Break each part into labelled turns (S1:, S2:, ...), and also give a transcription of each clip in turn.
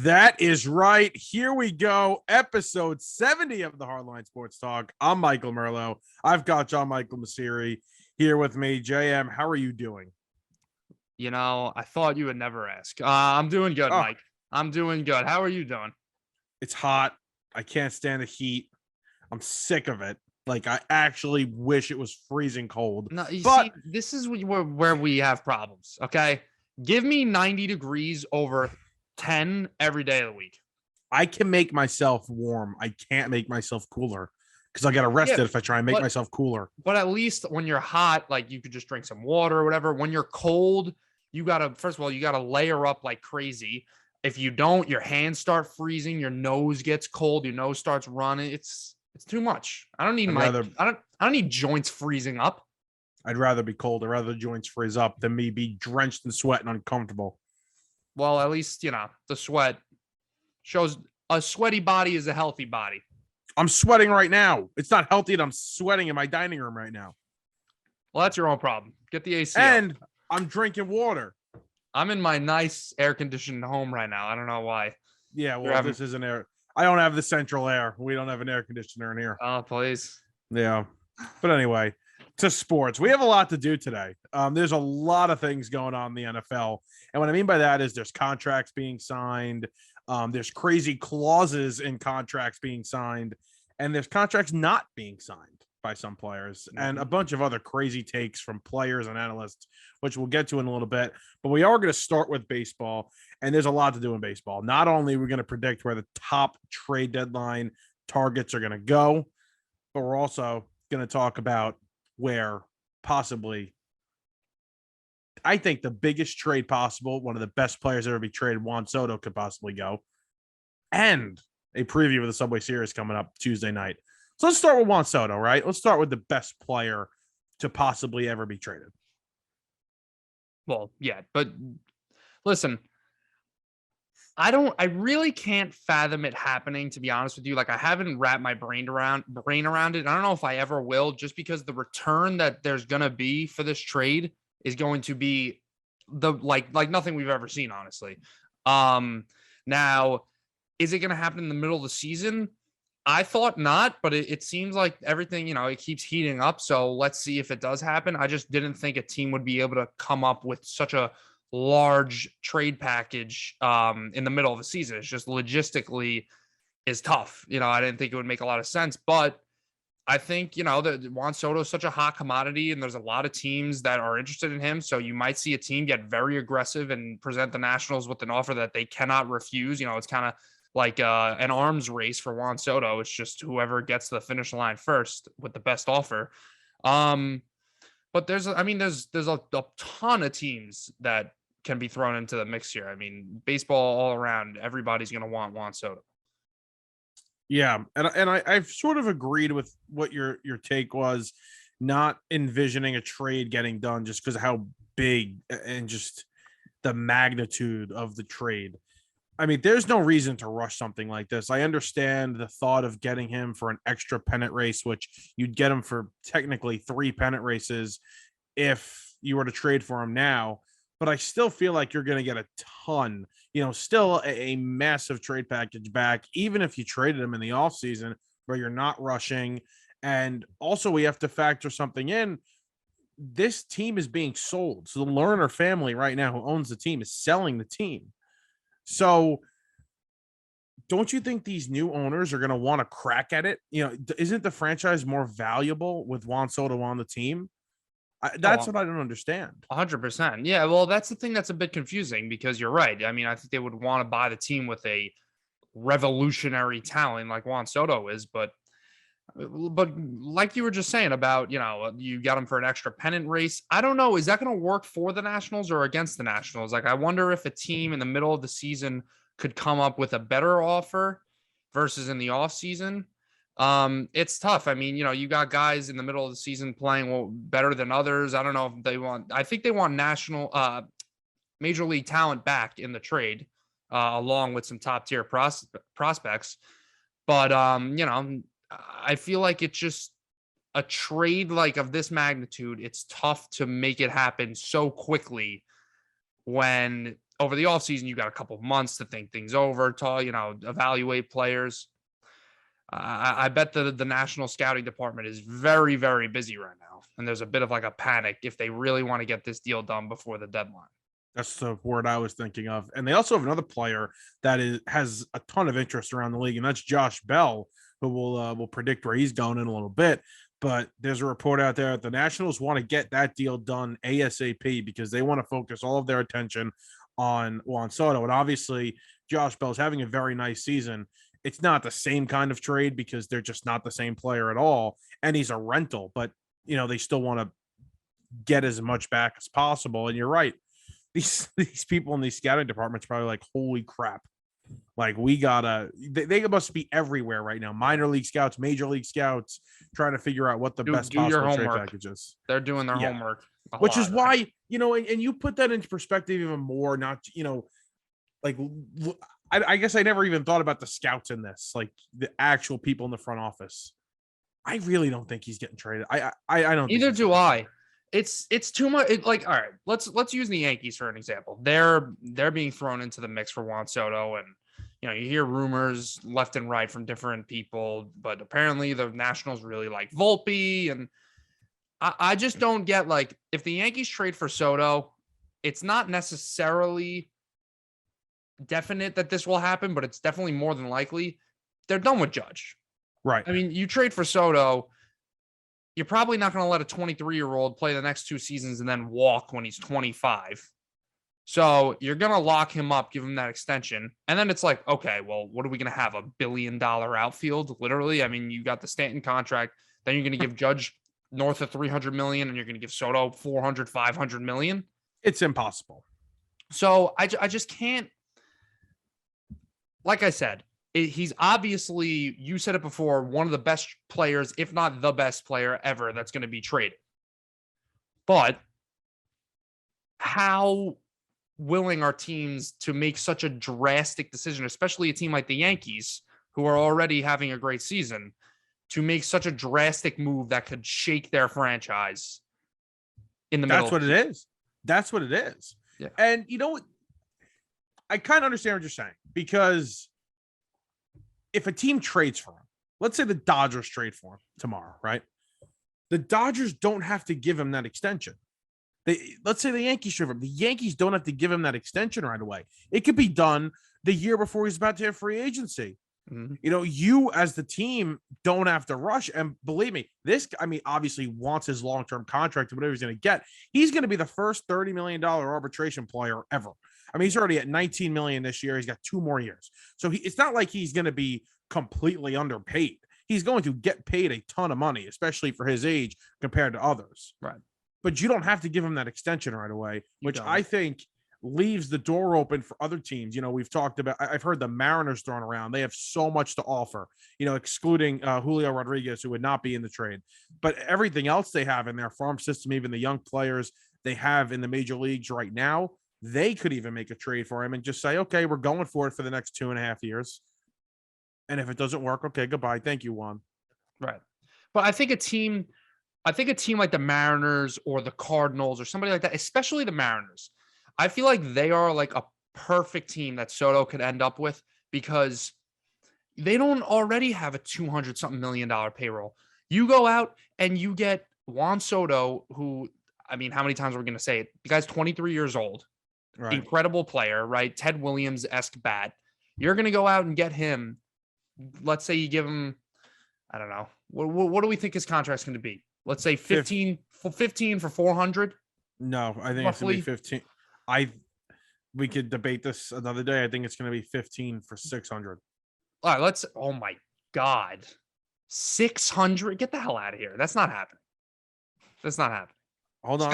S1: That is right. Here we go. Episode 70 of the Hardline Sports Talk. I'm Michael Merlo. I've got John Michael Masiri here with me. JM, how are you doing?
S2: I thought you would never ask. I'm doing good,
S1: Oh,
S2: Mike. I'm doing good. How are you doing?
S1: it's hot. I can't stand the heat. I'm sick of it. Like, I actually wish it was freezing cold.
S2: No, you
S1: But
S2: see, this is where we have problems. Okay, give me 90 degrees over 10 every day of the week.
S1: I can make myself warm. I can't make myself cooler because I get
S2: Yeah,
S1: arrested if I try and make
S2: but
S1: myself cooler.
S2: but at least when you're hot, like you could just drink some water or whatever. When you're cold, you gotta first of all you gotta layer up like crazy. If you don't, your hands start freezing, your nose gets cold, your nose starts running. It's too much. I don't need
S1: I'd
S2: my
S1: rather
S2: I don't need joints freezing up.
S1: I'd rather be cold. I'd rather the joints freeze up than me be drenched in sweat and uncomfortable.
S2: Well, at least the sweat shows a sweaty body is a healthy body.
S1: I'm sweating right now. It's not healthy that I'm sweating in my dining room right now.
S2: Well, that's your own problem. Get the AC
S1: And
S2: up.
S1: I'm drinking water.
S2: I'm in my nice air conditioned home right now. I don't know why.
S1: Yeah, well, this isn't air. I don't have the central air. We don't have an air conditioner in here.
S2: Oh, please.
S1: Yeah. But anyway, to sports. We have a lot to do today. There's a lot of things going on in the NFL. And what I mean by that is there's contracts being signed. There's crazy clauses in contracts being signed. And there's contracts not being signed by some players and a bunch of other crazy takes from players and analysts, which we'll get to in a little bit. But we are going to start with baseball. And there's a lot to do in baseball. Not only are we going to predict where the top trade deadline targets are going to go, but we're also going to talk about where possibly I think the biggest trade possible, one of the best players ever be traded, Juan Soto, could possibly go, and a preview of the Subway Series coming up Tuesday night. So let's start with Juan Soto, right? Let's start with the best player to possibly ever be traded.
S2: Well, yeah, but listen, I really can't fathom it happening, to be honest with you. Like I haven't wrapped my brain around it. I don't know if I ever will, just because the return that there's gonna be for this trade is going to be the like nothing we've ever seen, honestly. Now, is it gonna happen in the middle of the season? I thought not, but it seems like everything, it keeps heating up. So let's see if it does happen. I just didn't think a team would be able to come up with such a large trade package in the middle of the season. It's just logistically is tough. I didn't think it would make a lot of sense, but I think, that Juan Soto is such a hot commodity and there's a lot of teams that are interested in him. So you might see a team get very aggressive and present the Nationals with an offer that they cannot refuse. It's kind of like an arms race for Juan Soto. It's just whoever gets to the finish line first with the best offer. But there's a ton of teams that can be thrown into the mix here. I mean, baseball all around, everybody's going to want Juan Soto.
S1: Yeah, and I've sort of agreed with what your take was, not envisioning a trade getting done just because of how big and just the magnitude of the trade. I mean, there's no reason to rush something like this. I understand the thought of getting him for an extra pennant race, which you'd get him for technically 3 pennant races if you were to trade for him now. But I still feel like you're going to get a ton, still a massive trade package back, even if you traded him in the offseason where you're not rushing. And also we have to factor something in. This team is being sold. So the Lerner family right now who owns the team is selling the team. So don't you think these new owners are going to want to crack at it? Isn't the franchise more valuable with Juan Soto on the team? That's what I don't understand.
S2: 100%. Yeah, well, that's the thing that's a bit confusing because you're right. I mean, I think they would want to buy the team with a revolutionary talent like Juan Soto is, but like you were just saying about, you got him for an extra pennant race. I don't know. Is that going to work for the Nationals or against the Nationals? Like, I wonder if a team in the middle of the season could come up with a better offer versus in the offseason. It's tough. I mean, you got guys in the middle of the season playing better than others. I don't know if I think they want major league talent back in the trade, along with some top tier prospects. But, I feel like it's just a trade like of this magnitude. It's tough to make it happen so quickly when over the offseason, you got a couple of months to think things over, to, evaluate players. I bet the national scouting department is very, very busy right now. And there's a bit of like a panic if they really want to get this deal done before the deadline.
S1: That's the word I was thinking of. And they also have another player that has a ton of interest around the league, and that's Josh Bell, who will predict where he's going in a little bit. But there's a report out there that the Nationals want to get that deal done ASAP because they want to focus all of their attention on Juan Soto. And obviously, Josh Bell's having a very nice season. It's not the same kind of trade because they're just not the same player at all. And he's a rental, but they still want to get as much back as possible. And you're right. These people in these scouting departments probably like, holy crap. Like they must be everywhere right now. Minor league scouts, major league scouts, trying to figure out what the best possible trade package is.
S2: They're doing their homework.
S1: Which is why, and you put that into perspective even more, not, like, I guess I never even thought about the scouts in this, like the actual people in the front office. I really don't think he's getting traded. I don't.
S2: Either do I. It's too much. All right, let's use the Yankees for an example. They're being thrown into the mix for Juan Soto, and you hear rumors left and right from different people, but apparently the Nationals really like Volpe, and I just don't get, like, if the Yankees trade for Soto, it's not necessarily definite that this will happen, but it's definitely more than likely they're done with Judge.
S1: Right.
S2: I mean, you trade for Soto, you're probably not going to let a 23-year-old play the next 2 seasons and then walk when he's 25. So you're going to lock him up, give him that extension. And then it's like, okay, well, what are we going to have? $1 billion outfield? Literally. I mean, you got the Stanton contract. Then you're going to give Judge north of $300 million, and you're going to give Soto $400, $500 million.
S1: It's impossible.
S2: So I just can't. Like I said, he's obviously, you said it before, one of the best players, if not the best player ever, that's going to be traded. But how willing are teams to make such a drastic decision, especially a team like the Yankees, who are already having a great season, to make such a drastic move that could shake their franchise in the middle?
S1: That's what it is. That's what it is.
S2: Yeah.
S1: And you know what? I kind of understand what you're saying, because if a team trades for him, let's say the Dodgers trade for him tomorrow, right? The Dodgers don't have to give him that extension. Let's say the Yankees trade for him. The Yankees don't have to give him that extension right away. It could be done the year before he's about to have free agency. Mm-hmm. You as the team don't have to rush. And believe me, obviously wants his long-term contract and whatever he's going to get. He's going to be the first $30 million arbitration player ever. I mean, he's already at $19 million this year. He's got 2 more years. So it's not like he's going to be completely underpaid. He's going to get paid a ton of money, especially for his age compared to others.
S2: Right.
S1: But you don't have to give him that extension right away, which I think leaves the door open for other teams. We've talked about, I've heard the Mariners thrown around. They have so much to offer, excluding Julio Rodriguez, who would not be in the trade. But everything else they have in their farm system, even the young players they have in the major leagues right now, they could even make a trade for him and just say, okay, we're going for it for the next 2.5 years. And if it doesn't work, okay, goodbye. Thank you, Juan.
S2: Right. But I think a team like the Mariners or the Cardinals or somebody like that, especially the Mariners, I feel like they are like a perfect team that Soto could end up with, because they don't already have a $200-something million payroll. You go out and you get Juan Soto, who, I mean, how many times are we going to say it? The guy's 23 years old. Right. Incredible player, right? Ted Williams-esque bat. You're going to go out and get him. Let's say you give him, I don't know. What do we think his contract's going to be? Let's say 15 for 400.
S1: No, I think roughly. It's going to be 15. We could debate this another day. I think it's going to be 15 for 600.
S2: All right, oh my God. 600? Get the hell out of here. That's not happening.
S1: Hold on.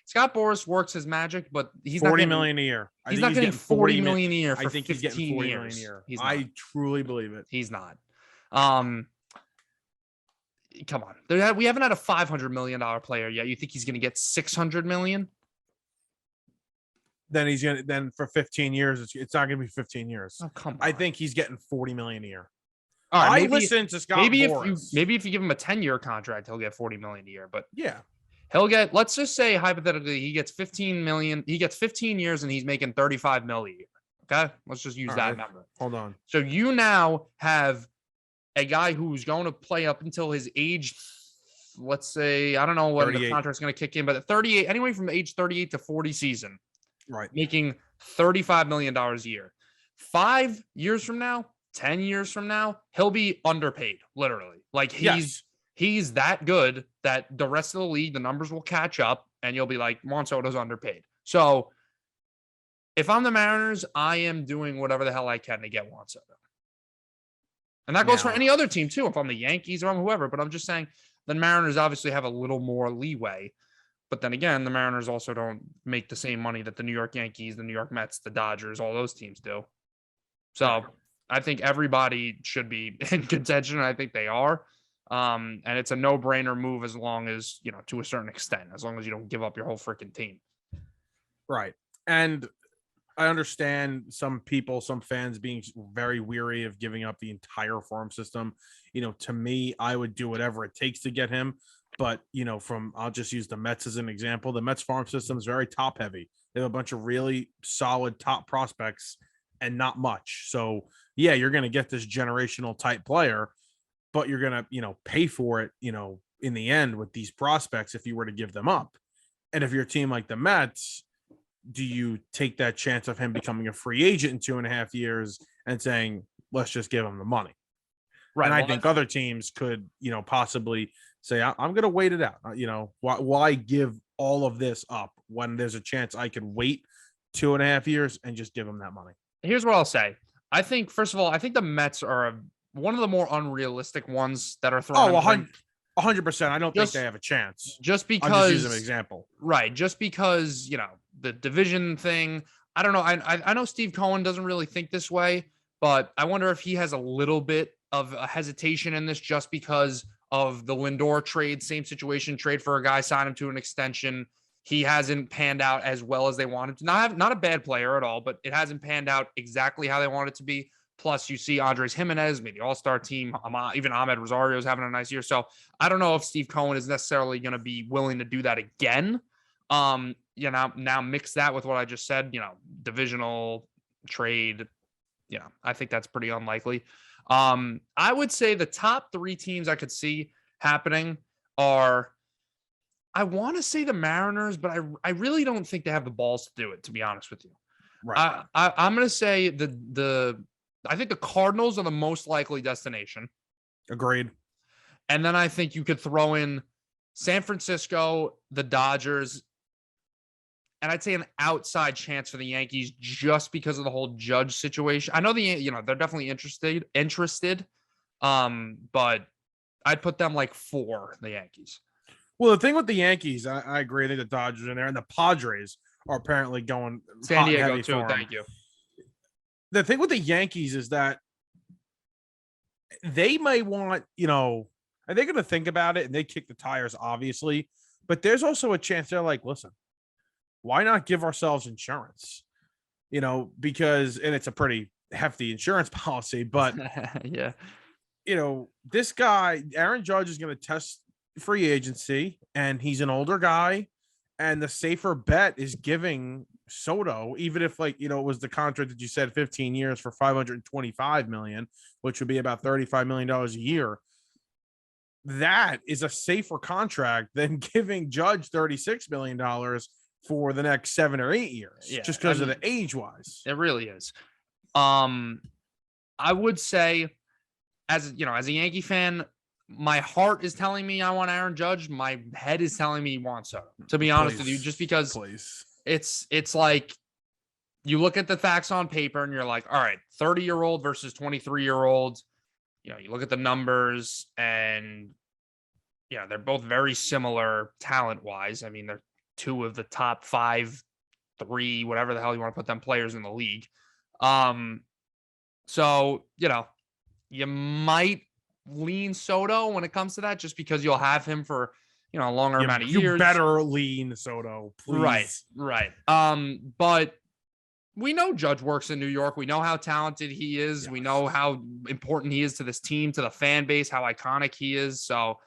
S2: Scott Boras works his magic, but he's not
S1: getting $40 million a year.
S2: He's not getting $40 million a year for
S1: I think he's getting $40 million a year. I truly believe it.
S2: He's not. Come on. We haven't had a $500 million player yet. You think he's going to get $600 million?
S1: Then for 15 years, it's not going to be 15 years.
S2: Oh, come on.
S1: I think he's getting $40 million a year.
S2: All right,
S1: I listen to Scott Boras.
S2: Maybe if you give him a 10-year contract, he'll get $40 million a year. But
S1: yeah,
S2: He'll get, let's just say hypothetically, he gets 15 million. He gets 15 years and he's making 35 million a year. Okay. Let's just use that number.
S1: Hold on.
S2: So you now have a guy who's going to play up until his age, let's say, I don't know when the contract's going to kick in, but 38, anyway, from age 38 to 40 season,
S1: right,
S2: making $35 million a year. 5 years from now, 10 years from now, he'll be underpaid, literally. Like he's that good that the rest of the league, the numbers will catch up and you'll be like, Juan Soto's underpaid. So if I'm the Mariners, I am doing whatever the hell I can to get Juan Soto. And that goes for any other team too. If I'm the Yankees or I'm whoever, but I'm just saying the Mariners obviously have a little more leeway. But then again, the Mariners also don't make the same money that the New York Yankees, the New York Mets, the Dodgers, all those teams do. So I think everybody should be in contention. And I think they are. And it's a no-brainer move as long as, to a certain extent, as long as you don't give up your whole freaking team.
S1: Right. And I understand some people, some fans being very weary of giving up the entire farm system. To me, I would do whatever it takes to get him. But, I'll just use the Mets as an example. The Mets farm system is very top heavy. They have a bunch of really solid top prospects and not much. So, yeah, you're going to get this generational type player, but you're going to, pay for it, in the end with these prospects if you were to give them up. And if you're a team like the Mets, do you take that chance of him becoming a free agent in 2.5 years and saying, let's just give him the money? Right. And I think other teams could, possibly say, I'm going to wait it out. Why give all of this up when there's a chance I could wait 2.5 years and just give him that money?
S2: Here's what I'll say. I think, first of all, the Mets are one of the more unrealistic ones that are thrown.
S1: 100%. I don't think they have a chance.
S2: Just because,
S1: I'm just using an example.
S2: Right. Just because, the division thing. I don't know. I know Steve Cohen doesn't really think this way, but I wonder if he has a little bit of a hesitation in this just because of the Lindor trade, same situation, trade for a guy, sign him to an extension. He hasn't panned out as well as they wanted to. Not a bad player at all, but it hasn't panned out exactly how they want it to be. Plus, you see Andres Jimenez, maybe all-star team. Even Ahmed Rosario is having a nice year. So I don't know if Steve Cohen is necessarily going to be willing to do that again. Now mix that with what I just said, divisional trade. I think that's pretty unlikely. I would say the top 3 teams I could see happening are, I want to say the Mariners, but I really don't think they have the balls to do it, to be honest with you. Right. I'm going to say I think the Cardinals are the most likely destination.
S1: Agreed.
S2: And then I think you could throw in San Francisco, the Dodgers, and I'd say an outside chance for the Yankees just because of the whole Judge situation. I know they're definitely interested. But I'd put them like 4, the Yankees.
S1: Well, the thing with the Yankees, I agree. I think the Dodgers are in there, and the Padres are apparently going
S2: San Diego too. Thank you.
S1: The thing with the Yankees is that they might want, are they going to think about it and they kick the tires, obviously, but there's also a chance they're like, listen, why not give ourselves insurance? Because, and it's a pretty hefty insurance policy, but
S2: yeah,
S1: this guy, Aaron Judge, is going to test free agency, and he's an older guy, and the safer bet is giving Soto, even if it was the contract that you said 15 years for $525 million, which would be about $35 million a year. That is a safer contract than giving Judge $36 million for the next 7 or 8 years, just because of the age wise.
S2: It really is. I would say, as a Yankee fan, my heart is telling me I want Aaron Judge. My head is telling me Juan Soto, to be honest with you, just because it's like you look at the facts on paper and you're like, all right, 30-year-old versus 23-year-old. You look at the numbers and they're both very similar talent wise. I mean, they're 2 of the top 5, 3, whatever the hell you want to put them players in the league. So, you might lean Soto when it comes to that, just because you'll have him for, a longer amount of years.
S1: You better lean Soto, please.
S2: Right. But we know Judge works in New York. We know how talented he is. Yes. We know how important he is to this team, to the fan base, how iconic he is. So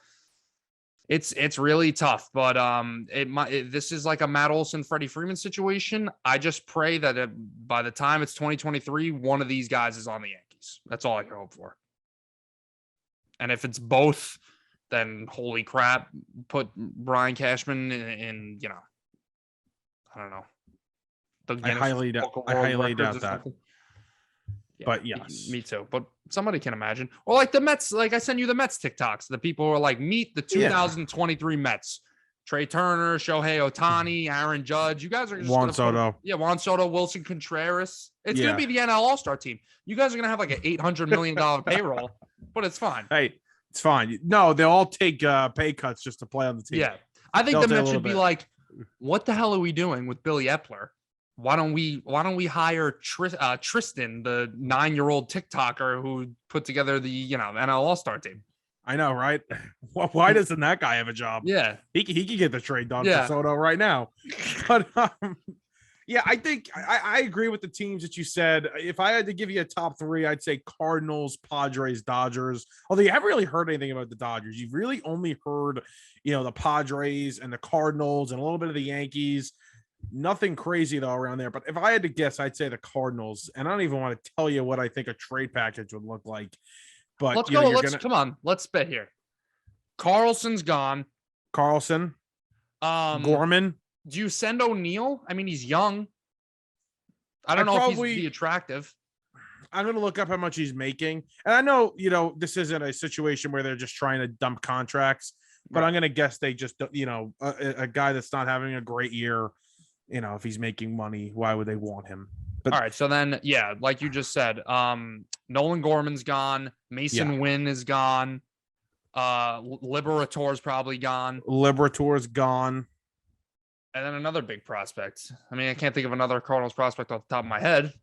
S2: It's really tough, but this is like a Matt Olson, Freddie Freeman situation. I just pray that by the time it's 2023, one of these guys is on the Yankees. That's all I can hope for. And if it's both, then holy crap, put Brian Cashman in I don't know.
S1: I highly doubt that.
S2: Yeah,
S1: but yes,
S2: me too. But somebody can imagine. Or like the Mets, like I send you the Mets TikToks. The people who are like, meet the 2023 Mets. Trey Turner, Shohei Ohtani, Aaron Judge. You guys are just
S1: Juan Soto.
S2: Juan Soto, Wilson Contreras. It's gonna be the NL All-Star team. You guys are gonna have like an $800 million payroll, but it's fine.
S1: Hey, it's fine. No, they'll all take pay cuts just to play on the team.
S2: Yeah, I think the Mets should be like, what the hell are we doing with Billy Epler? Why don't we hire Tristan, the 9-year-old TikToker who put together the NL All-Star team?
S1: I know, right? Why doesn't that guy have a job?
S2: Yeah,
S1: he could get the trade done for Soto right now. But yeah, I think I agree with the teams that you said. If I had to give you a top 3, I'd say Cardinals, Padres, Dodgers. Although you haven't really heard anything about the Dodgers. You've really only heard the Padres and the Cardinals and a little bit of the Yankees. Nothing crazy though around there. But if I had to guess, I'd say the Cardinals. And I don't even want to tell you what I think a trade package would look like. But
S2: let's go. Come on. Let's bet here. Carlson's gone.
S1: Carlson. Gorman.
S2: Do you send O'Neal? I mean, he's young. I don't know if he's be attractive.
S1: I'm going to look up how much he's making. And I know, this isn't a situation where they're just trying to dump contracts, but I'm going to guess they just, a guy that's not having a great year, if he's making money, why would they want him? But,
S2: all right. So then, like you just said, Nolan Gorman's gone. Mason Wynn is gone. Liberator's probably gone.
S1: Liberator's gone.
S2: And then another big prospect. I mean, I can't think of another Cardinals prospect off the top of my head.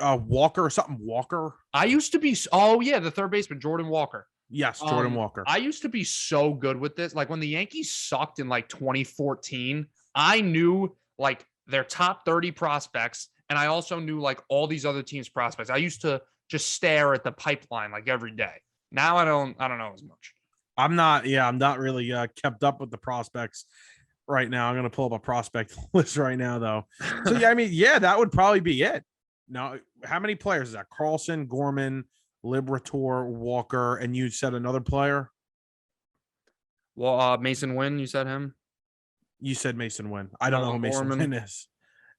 S1: Walker or something. Walker.
S2: I used to be. Oh yeah, the third baseman, Jordan Walker.
S1: Yes, Jordan Walker.
S2: I used to be so good with this. Like when the Yankees sucked in like 2014, I knew like their top 30 prospects, and I also knew like all these other teams' prospects. I used to just stare at the pipeline like every day. Now I don't know as much.
S1: I'm not really kept up with the prospects right now. I'm going to pull up a prospect list right now though. So that would probably be it. Now, how many players is that? Carlson, Gorman, Liberator, Walker, and you said another player?
S2: Well, Mason Wynn, you said him?
S1: You said Mason Wynn. I don't know who Mason Wynn is.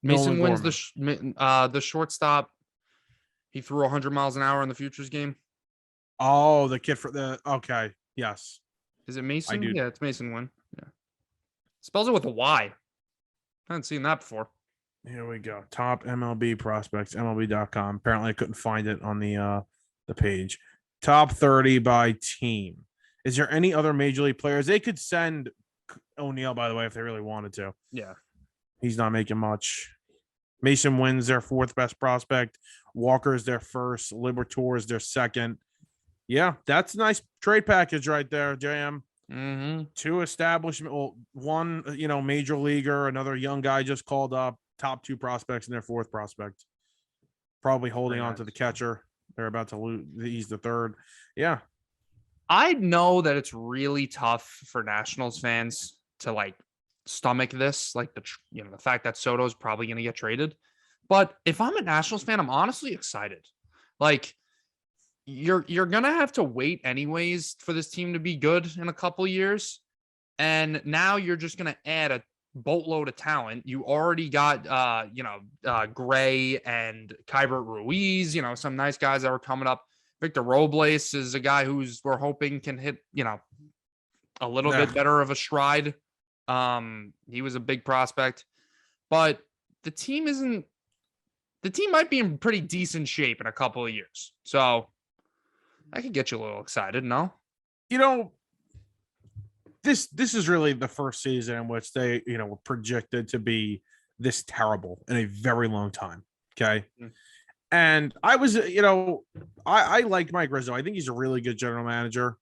S2: Mason Wynn's the shortstop. He threw 100 miles an hour in the Futures game.
S1: Oh, the kid for the okay. Yes.
S2: Is it Mason?
S1: I do.
S2: Yeah, it's Mason Wynn. Yeah. Spells it with a Y. I haven't seen that before.
S1: Here we go. Top MLB prospects, MLB.com. Apparently I couldn't find it on the page. Top 30 by team. Is there any other major league players? They could send O'Neal, by the way, if they really wanted to.
S2: Yeah.
S1: He's not making much. Mason Wynn's their 4th best prospect. Walker's their 1st. Liberator is their 2nd. Yeah, that's a nice trade package right there, JM.
S2: Mm-hmm.
S1: 2 establishment. Well, 1, major leaguer, another young guy just called up. Top 2 prospects and their 4th prospect. Probably holding on to the catcher. They're about to lose. He's the 3rd. Yeah.
S2: I know that it's really tough for Nationals fans to like stomach this, like the fact that Soto's probably going to get traded. But if I'm a Nationals fan, I'm honestly excited. Like you're going to have to wait anyways for this team to be good in a couple years. And now you're just going to add a boatload of talent. You already got Gray and Kybert Ruiz, some nice guys that were coming up. Victor Robles is a guy we're hoping can hit, a little bit better of a stride. He was a big prospect, but the team might be in pretty decent shape in a couple of years. So I could get you a little excited, no?
S1: This is really the first season in which they, were projected to be this terrible in a very long time. Okay. Mm-hmm. And I was, I like Mike Rizzo. I think he's a really good general manager.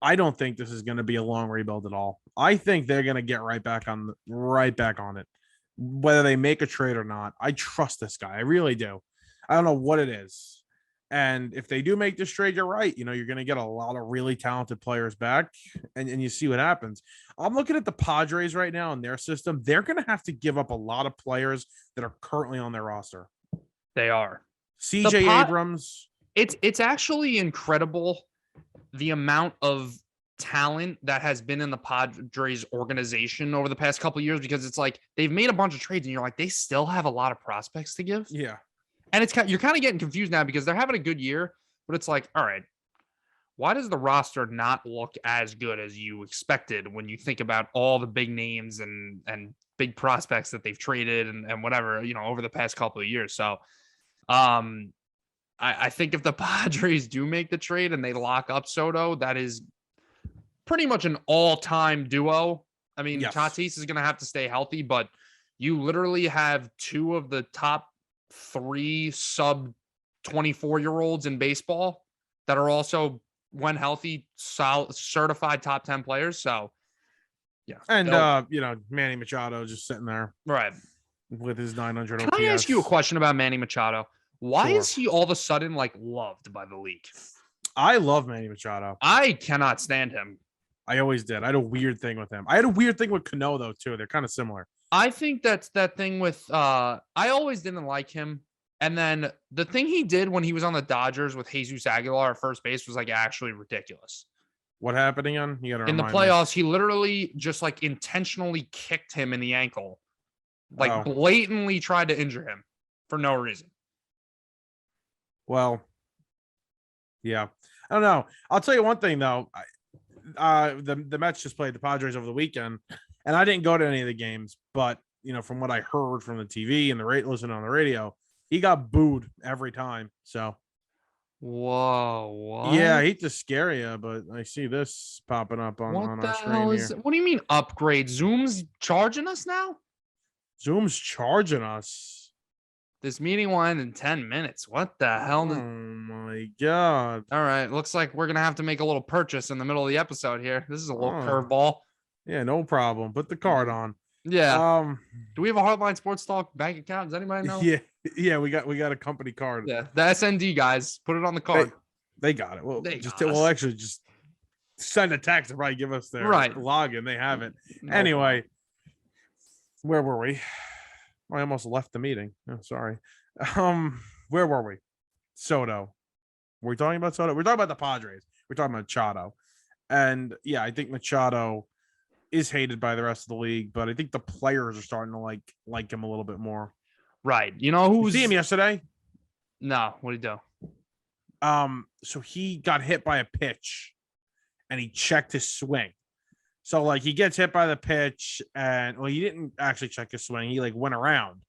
S1: I don't think this is going to be a long rebuild at all. I think they're going to get right back on it, whether they make a trade or not. I trust this guy. I really do. I don't know what it is. And if they do make this trade, you're right. You're going to get a lot of really talented players back, and you see what happens. I'm looking at the Padres right now in their system. They're going to have to give up a lot of players that are currently on their roster.
S2: They are.
S1: CJ Abrams.
S2: It's actually incredible the amount of talent that has been in the Padres organization over the past couple of years, because it's like they've made a bunch of trades and you're like, they still have a lot of prospects to give.
S1: Yeah.
S2: And you're kind of getting confused now because they're having a good year, but it's like, all right, why does the roster not look as good as you expected when you think about all the big names and big prospects that they've traded and whatever, over the past couple of years. So I think if the Padres do make the trade and they lock up Soto, that is pretty much an all-time duo. I mean, yes. Tatis is going to have to stay healthy, but you literally have two of the top 3 sub 24-year-olds in baseball that are also, when healthy, solid, certified top 10 players. So, yeah.
S1: And, Manny Machado just sitting there.
S2: Right.
S1: With his 900
S2: Can
S1: OPS.
S2: I ask you a question about Manny Machado? Why is he all of a sudden, loved by the league?
S1: I love Manny Machado.
S2: I cannot stand him.
S1: I always did. I had a weird thing with him. I had a weird thing with Cano, though, too. They're kind of similar.
S2: I think that's that thing with I always didn't like him. And then the thing he did when he was on the Dodgers with Jesus Aguilar at first base was actually ridiculous.
S1: What happened again? You gotta
S2: in the playoffs, he literally just intentionally kicked him in the ankle. Blatantly tried to injure him for no reason.
S1: Well, yeah. I don't know. I'll tell you one thing though. The Mets just played the Padres over the weekend, and I didn't go to any of the games, but from what I heard from the TV and listening on the radio, he got booed every time. So,
S2: whoa, what?
S1: Yeah, I hate to scare you, but I see this popping up on our screen here.
S2: What do you mean upgrade? Zoom's charging us now?
S1: Zoom's charging us.
S2: This meeting will end in 10 minutes. What the hell?
S1: Oh my God.
S2: All right. Looks like we're going to have to make a little purchase in the middle of the episode here. This is a little curveball.
S1: Yeah, no problem. Put the card on.
S2: Yeah. Do we have a Hardline Sports Talk bank account? Does anybody know?
S1: Yeah, we got a company card.
S2: Yeah, the SND guys, put it on the card.
S1: They got it. Well, actually just send a text and probably give us their login. They have it. No anyway, where were we? I almost left the meeting. Oh, sorry. Where were we? Soto. Were we talking about Soto? We're talking about the Padres. We're talking about Machado. And yeah, I think Machado is hated by the rest of the league, but I think the players are starting to like him a little bit more.
S2: Right. You know who's...
S1: You see him yesterday?
S2: No. What did he
S1: do? So he got hit by a pitch and he checked his swing. So he gets hit by the pitch and he didn't actually check his swing. He went around,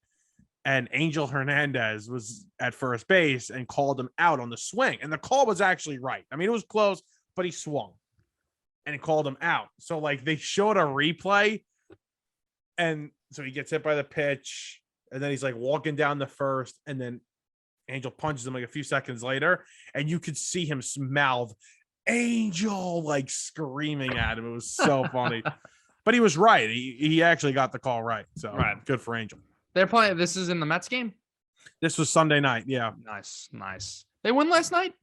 S1: and Angel Hernandez was at first base and called him out on the swing. And the call was actually right. I mean, it was close, but he swung and it called him out. So they showed a replay, and so he gets hit by the pitch, and then he's walking down the first, and then Angel punches him a few seconds later, and you could see him mouth Angel screaming at him. It was so funny. But he was right. He actually got the call right. So good for Angel.
S2: They're playing. This is in the Mets game?
S1: This was Sunday night. Yeah.
S2: Nice. They won last night?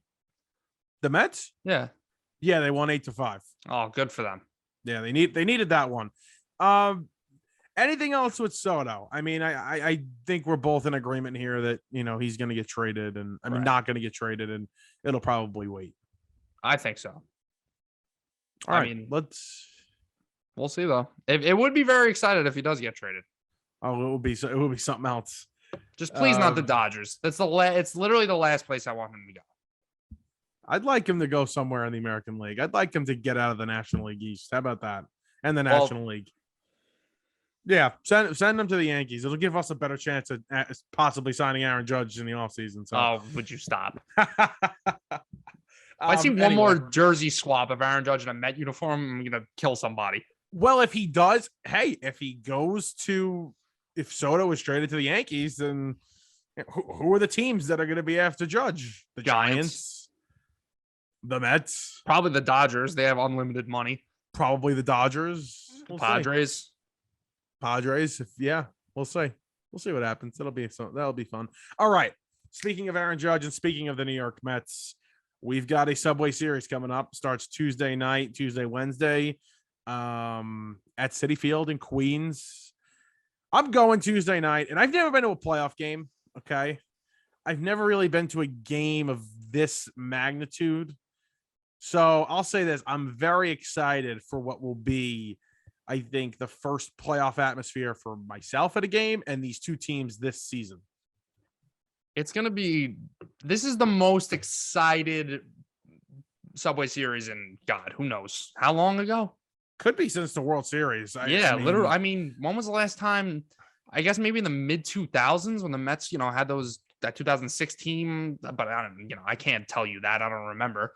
S1: The Mets?
S2: Yeah.
S1: Yeah, they won 8-5.
S2: Oh, good for them.
S1: Yeah, they needed that one. Anything else with Soto? I mean, I think we're both in agreement here that he's going to get traded, and not going to get traded, and it'll probably wait.
S2: I think so.
S1: All right,
S2: we'll see though. It would be very excited if he does get traded.
S1: Oh, it would be something else.
S2: Just please not the Dodgers. That's it's literally the last place I want him to go.
S1: I'd like him to go somewhere in the American League. I'd like him to get out of the National League East. How about that? And the National League. Yeah, send him to the Yankees. It'll give us a better chance at possibly signing Aaron Judge in the offseason. So.
S2: Oh, would you stop? I see one more jersey swap of Aaron Judge in a Met uniform, I'm gonna kill somebody.
S1: Well, if he does, if Soto is traded to the Yankees, then who are the teams that are going to be after Judge? The Giants, the Mets,
S2: probably the Dodgers. They have unlimited money.
S1: Probably the Dodgers,
S2: Padres.
S1: We'll see. We'll see what happens. That'll be fun. All right. speaking of Aaron Judge and speaking of the New York Mets, we've got a Subway Series coming up. Starts Tuesday night, Wednesday, at Citi Field in Queens. I'm going Tuesday night, and I've never been to a playoff game. Okay, I've never really been to a game of this magnitude. So I'll say this: I'm very excited for what will be, I think, the first playoff atmosphere for myself at a game and these two teams this season.
S2: It's going to be, this is the most excited Subway Series in, God, who knows how long ago?
S1: Could be since the World Series.
S2: Literally. I mean, when was the last time? I guess maybe in the mid 2000s when the Mets, had that 2016, but I don't, I can't tell you that. I don't remember.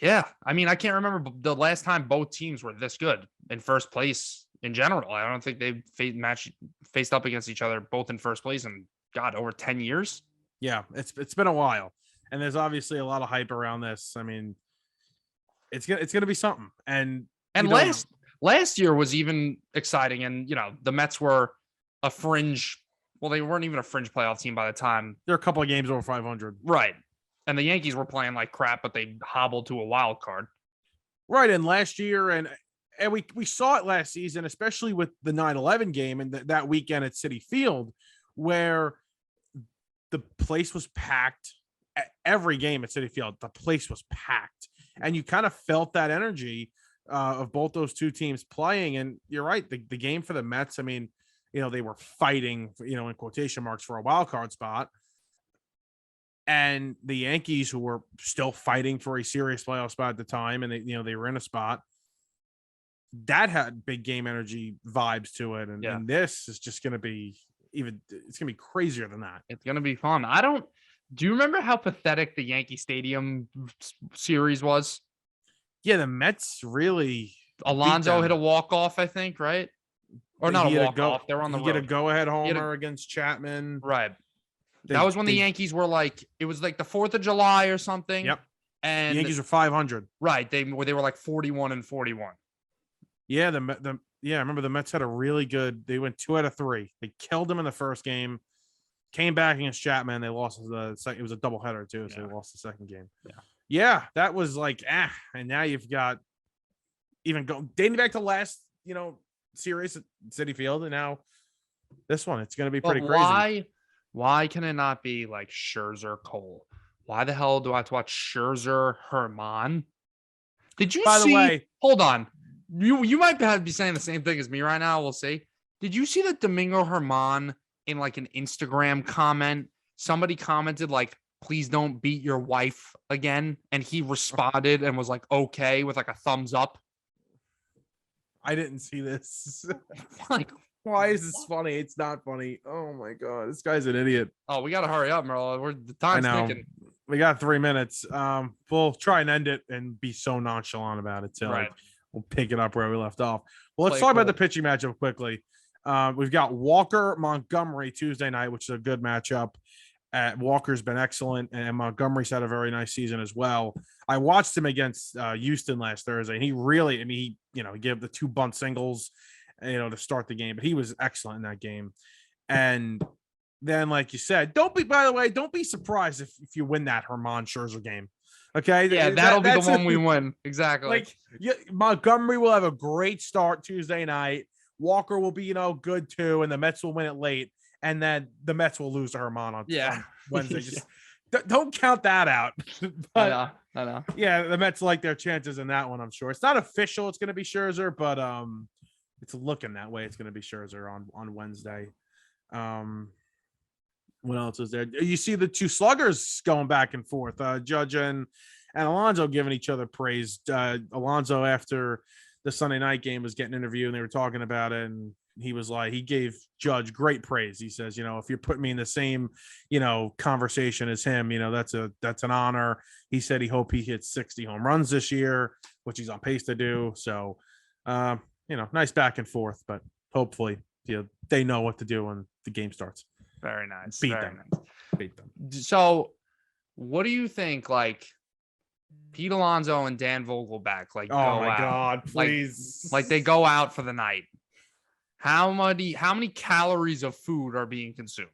S2: Yeah, I mean, I can't remember the last time both teams were this good in first place in general. I don't think they've faced up against each other both in first place in, God, over 10 years.
S1: Yeah, it's been a while, and there's obviously a lot of hype around this. I mean, it's gonna be something. And
S2: last year was even exciting, and the Mets were a fringe. Well, they weren't even a fringe playoff team by the time.
S1: They're a couple of games over 500,
S2: right? And the Yankees were playing like crap, but they hobbled to a wild card.
S1: Right. And last year, and we saw it last season, especially with the 9/11 game and that weekend at Citi Field, where the place was packed. Every game at Citi Field, the place was packed. And you kind of felt that energy of both those two teams playing. And you're right. The game for the Mets, I mean, they were fighting, in quotation marks, for a wild card spot. And the Yankees, who were still fighting for a serious playoff spot at the time, and they were in a spot that had big game energy vibes to it. And this is just going to be it's going to be crazier than that.
S2: It's going to be fun. Do you remember how pathetic the Yankee Stadium series was?
S1: Yeah, the Mets really.
S2: Alonso hit a walk-off, I think, right? Or not a walk-off. They were on the road.
S1: He get a go-ahead homer against Chapman.
S2: Right. That was when the Yankees were it was like the 4th of July or something.
S1: Yep.
S2: And
S1: the Yankees are 500.
S2: Right. They were like 41-41.
S1: Yeah. I remember the Mets had a really good, they went 2 out of 3. They killed them in the first game, came back against Chapman. They lost the second. It was a doubleheader too. So they lost the second game. Yeah. That was and now you've got dating back to last, series at Citi Field. And now this one, it's going to be pretty crazy.
S2: Why can it not be like Scherzer, Cole? Why the hell do I have to watch Scherzer, Herman? Did you see? By the way, hold on. You might be saying the same thing as me right now. We'll see. Did you see that Domingo Herman in like an Instagram comment? Somebody commented like, "Please don't beat your wife again," and he responded and was like, "Okay," with like a thumbs up.
S1: I didn't see this. Why is this funny? It's not funny. Oh my God, this guy's an idiot.
S2: Oh, we gotta hurry up, Merle. The time's ticking.
S1: We got 3 minutes. We'll try and end it and be so nonchalant about it till we'll pick it up where we left off. Well, let's talk about the pitching matchup quickly. We've got Walker Montgomery Tuesday night, which is a good matchup. Walker's been excellent, and Montgomery's had a very nice season as well. I watched him against Houston last Thursday, and he really, he gave the 2 bunt singles, to start the game, but he was excellent in that game. And then, like you said, don't be surprised if you win that Herman Scherzer game. Okay.
S2: Yeah, that'll be the one we win. Exactly.
S1: Montgomery will have a great start Tuesday night. Walker will be, good too. And the Mets will win it late. And then the Mets will lose to Herman on Wednesday. Just don't count that out. But,
S2: I know.
S1: Yeah, the Mets like their chances in that one, I'm sure. It's not official. It's going to be Scherzer, but it's looking that way. It's going to be Scherzer on Wednesday. What else is there? You see the 2 sluggers going back and forth. Judge and Alonso giving each other praise. Alonso, after the Sunday night game, was getting interviewed, and they were talking about it, and he was like, he gave Judge great praise. He says, if you're putting me in the same, conversation as him, that's an honor. He said he hoped he hits 60 home runs this year, which he's on pace to do. So, nice back and forth, but hopefully, they know what to do when the game starts.
S2: Very nice.
S1: Beat them.
S2: So, what do you think? Like Pete Alonso and Dan Vogelback,
S1: oh my God, please!
S2: Like they go out for the night. How many calories of food are being consumed?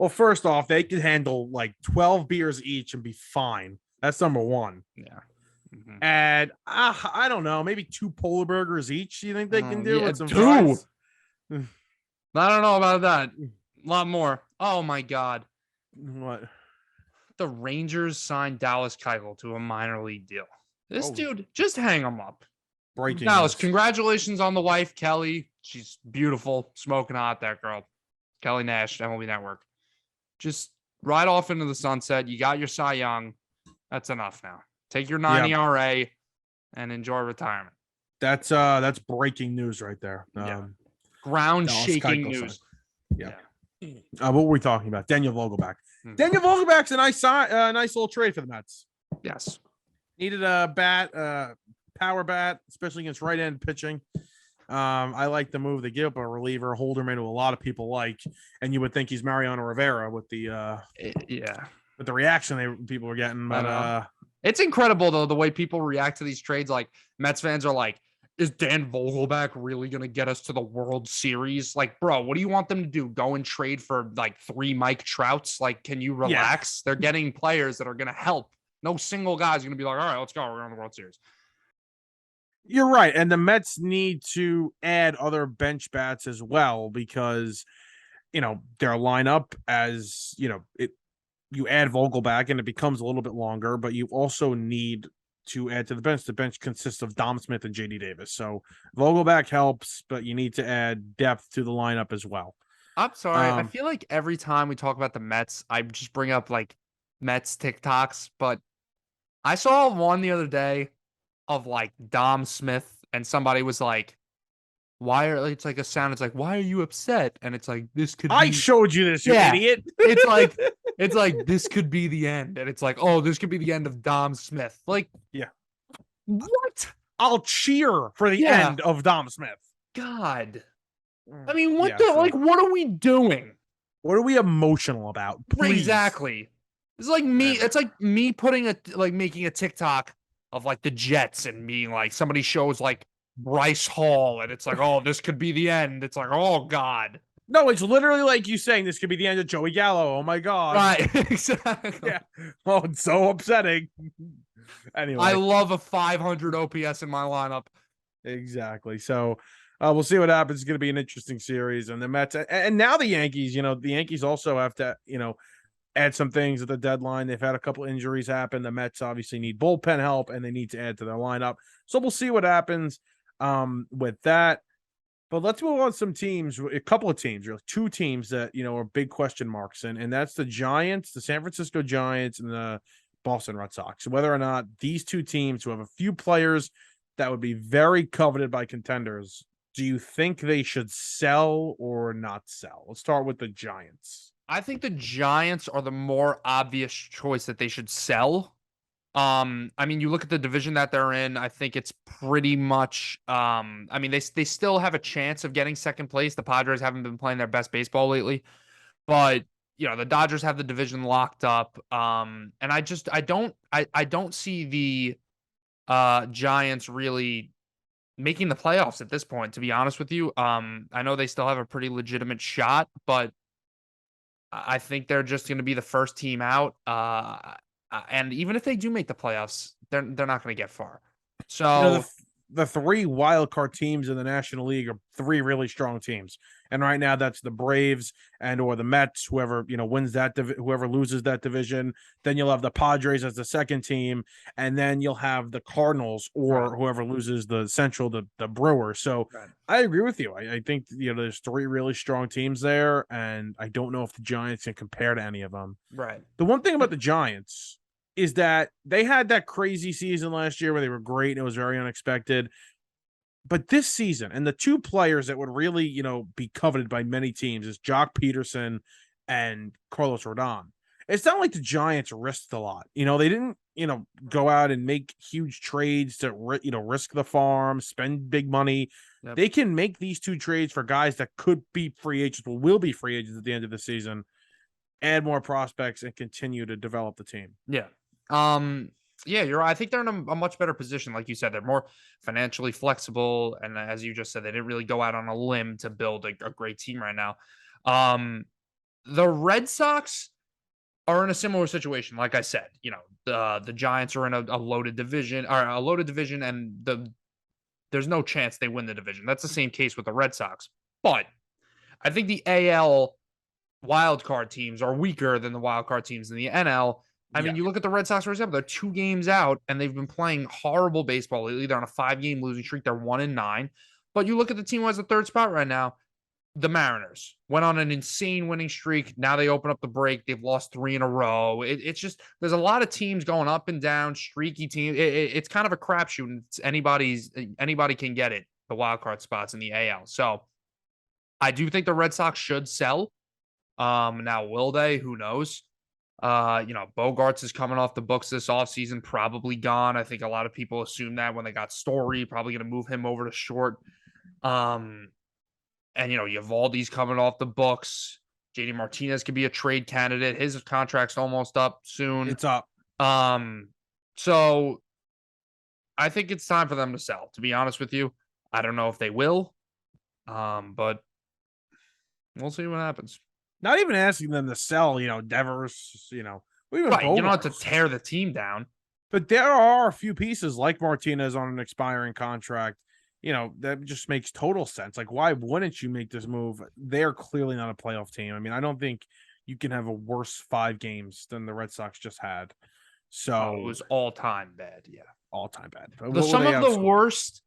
S1: Well, first off, they could handle like 12 beers each and be fine. That's number one.
S2: Yeah. Mm-hmm.
S1: And I don't know, maybe 2 polar burgers each. Do you think they can do
S2: Yeah,
S1: with some
S2: 2.
S1: fries?
S2: I don't know about that. A lot more. Oh my God.
S1: What?
S2: The Rangers signed Dallas Keuchel to a minor league deal. This
S1: Oh.
S2: dude, just hang him up.
S1: Breaking
S2: Dallas,
S1: news.
S2: congratulations on the wife, Kelly. She's beautiful, smoking hot, that girl. Kelly Nash, MLB Network. Just ride off into the sunset. You got your Cy Young. That's enough now. Take your 9 ERA and enjoy retirement.
S1: That's breaking news right there.
S2: Ground
S1: Dallas
S2: shaking
S1: Keuchel
S2: news.
S1: Yeah. What were we talking about? Daniel Vogelback.
S2: Mhm.
S1: Daniel Vogelback's a nice little trade for the Mets.
S2: Yes.
S1: Needed a bat, power bat, especially against right-hand pitching. I like the move. They give up a reliever, Holderman, who a lot of people like, and you would think he's Mariano Rivera with the with the reaction people were getting. But
S2: it's incredible though the way people react to these trades. Like Mets fans are like, "Is Dan Vogelback really going to get us to the World Series?" Like, bro, what do you want them to do? Go and trade for like 3 Mike Trouts? Like, can you relax? They're getting players that are going to help. No single guy's going to be like, "All right, let's go. We're going to the World Series."
S1: You're right, and the Mets need to add other bench bats as well because their lineup, as you add Vogelback and it becomes a little bit longer, but you also need to add to the bench. The bench consists of Dom Smith and JD Davis. So Vogelback helps, but you need to add depth to the lineup as well.
S2: I'm sorry. I feel like every time we talk about the Mets, I just bring up like Mets TikToks, but I saw one the other day of like Dom Smith and somebody was like, it's like a sound. It's like, why are you upset? And it's like, this could be.
S1: I showed you this, you idiot.
S2: It's like, this could be the end. And it's like, oh, this could be the end of Dom Smith. Like,
S1: yeah.
S2: What?
S1: I'll cheer for the end of Dom Smith.
S2: God. I mean, what are we doing?
S1: What are we emotional about? Please.
S2: Exactly. It's like me. It's like me making a TikTok of like the Jets and being like, somebody shows like Bryce Hall and it's like, oh, this could be the end. It's like, oh God.
S1: No, it's literally like you saying this could be the end of Joey Gallo. Oh my God.
S2: Right. Exactly.
S1: Yeah. Oh, it's so upsetting. Anyway.
S2: I love a 500 OPS in my lineup.
S1: Exactly. So we'll see what happens. It's going to be an interesting series. And the Mets and now the Yankees, the Yankees also have to, add some things at the deadline. They've had a couple injuries happen. The Mets obviously need bullpen help and they need to add to their lineup. So we'll see what happens with that. But let's move on to some teams, a couple of teams, really 2 teams that, are big question marks. And that's the Giants, the San Francisco Giants, and the Boston Red Sox. Whether or not these 2 teams who have a few players that would be very coveted by contenders, do you think they should sell or not sell? Let's start with the Giants.
S2: I think the Giants are the more obvious choice that they should sell. I mean, you look at the division that they're in, I think it's pretty much I mean, they still have a chance of getting second place. The Padres haven't been playing their best baseball lately. But, the Dodgers have the division locked up. And I don't see the Giants really making the playoffs at this point, to be honest with you. I know they still have a pretty legitimate shot, but I think they're just going to be the first team out. And even if they do make the playoffs, they're not going to get far. So
S1: the 3 wild card teams in the National League are 3 really strong teams. And right now that's the Braves or the Mets, whoever, wins that, whoever loses that division. Then you'll have the Padres as the second team. And then you'll have the Cardinals or whoever loses the Central, the Brewers. So I agree with you. I think, there's 3 really strong teams there. And I don't know if the Giants can compare to any of them.
S2: Right.
S1: The one thing about the Giants is that they had that crazy season last year where they were great and it was very unexpected. But this season, and the 2 players that would really, be coveted by many teams is Jock Peterson and Carlos Rodon. It's not like the Giants risked a lot. They didn't, go out and make huge trades to, risk the farm, spend big money. Yep. They can make these 2 trades for guys that could be free agents, or will be free agents at the end of the season, add more prospects, and continue to develop the team.
S2: Yeah. Yeah, you're right. I think they're in a much better position. Like you said, they're more financially flexible. And as you just said, they didn't really go out on a limb to build a great team right now. The Red Sox are in a similar situation. Like I said, the Giants are in a loaded division, and there's no chance they win the division. That's the same case with the Red Sox. But I think the AL wildcard teams are weaker than the wildcard teams in the NL. I mean, you look at the Red Sox, for example, they're 2 games out, and they've been playing horrible baseball lately. They're on a 5-game losing streak. They're 1-9. But you look at the team who has the 3rd spot right now, the Mariners went on an insane winning streak. Now they open up the break. They've lost 3 in a row. It's just, there's a lot of teams going up and down, streaky teams. It's kind of a crapshoot. Anybody can get it, the wild card spots in the AL. So I do think the Red Sox should sell. Now, will they? Who knows? Bogarts is coming off the books this offseason, probably gone. I think a lot of people assume that when they got Story, probably going to move him over to short. And Eovaldi's coming off the books. JD Martinez could be a trade candidate. His contract's almost up soon.
S1: It's up.
S2: So I think it's time for them to sell, to be honest with you. I don't know if they will. But we'll see what happens.
S1: Not even asking them to sell, Devers,
S2: right. You don't have to tear the team down.
S1: But there are a few pieces like Martinez on an expiring contract, that just makes total sense. Like, why wouldn't you make this move? They're clearly not a playoff team. I mean, I don't think you can have a worse 5 games than the Red Sox just had. So
S2: it was all-time bad. Yeah.
S1: All-time bad.
S2: Some of the worst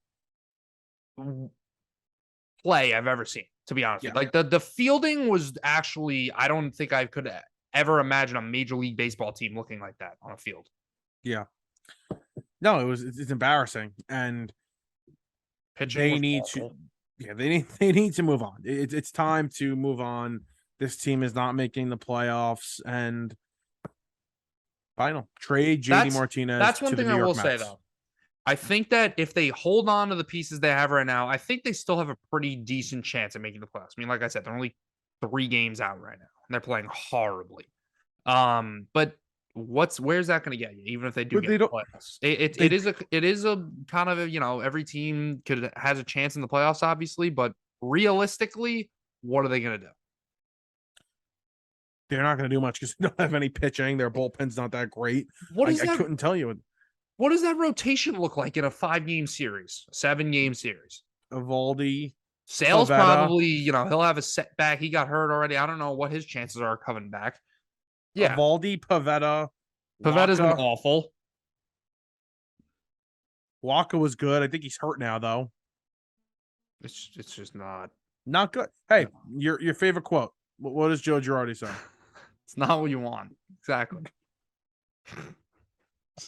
S2: play I've ever seen, to be honest with you. Like the fielding was actually, I don't think I could ever imagine a Major League Baseball team looking like that on a field.
S1: Yeah. No, it's embarrassing. And
S2: pitching
S1: they need to move on. It's time to move on. This team is not making the playoffs, and final trade JD Martinez.
S2: That's one thing I will say,
S1: Mets.
S2: though. I think that if they hold on to the pieces they have right now, I think they still have a pretty decent chance at making the playoffs. I mean, like I said, they're only 3 games out right now, and they're playing horribly. But where's that going to get you? Even if they do get the playoffs, it is a kind of every team has a chance in the playoffs, obviously. But realistically, what are they going to do?
S1: They're not going to do much because they don't have any pitching. Their bullpen's not that great. I couldn't tell you.
S2: What does that rotation look like in a 5-game series, 7-game series?
S1: Eovaldi,
S2: Sale's probably, he'll have a setback. He got hurt already. I don't know what his chances are coming back. Yeah.
S1: Eovaldi, Pivetta.
S2: Pavetta's been awful.
S1: Waka was good. I think he's hurt now, though.
S2: It's just not
S1: good. Hey, your favorite quote. What does Joe Girardi say?
S2: It's not what you want. Exactly.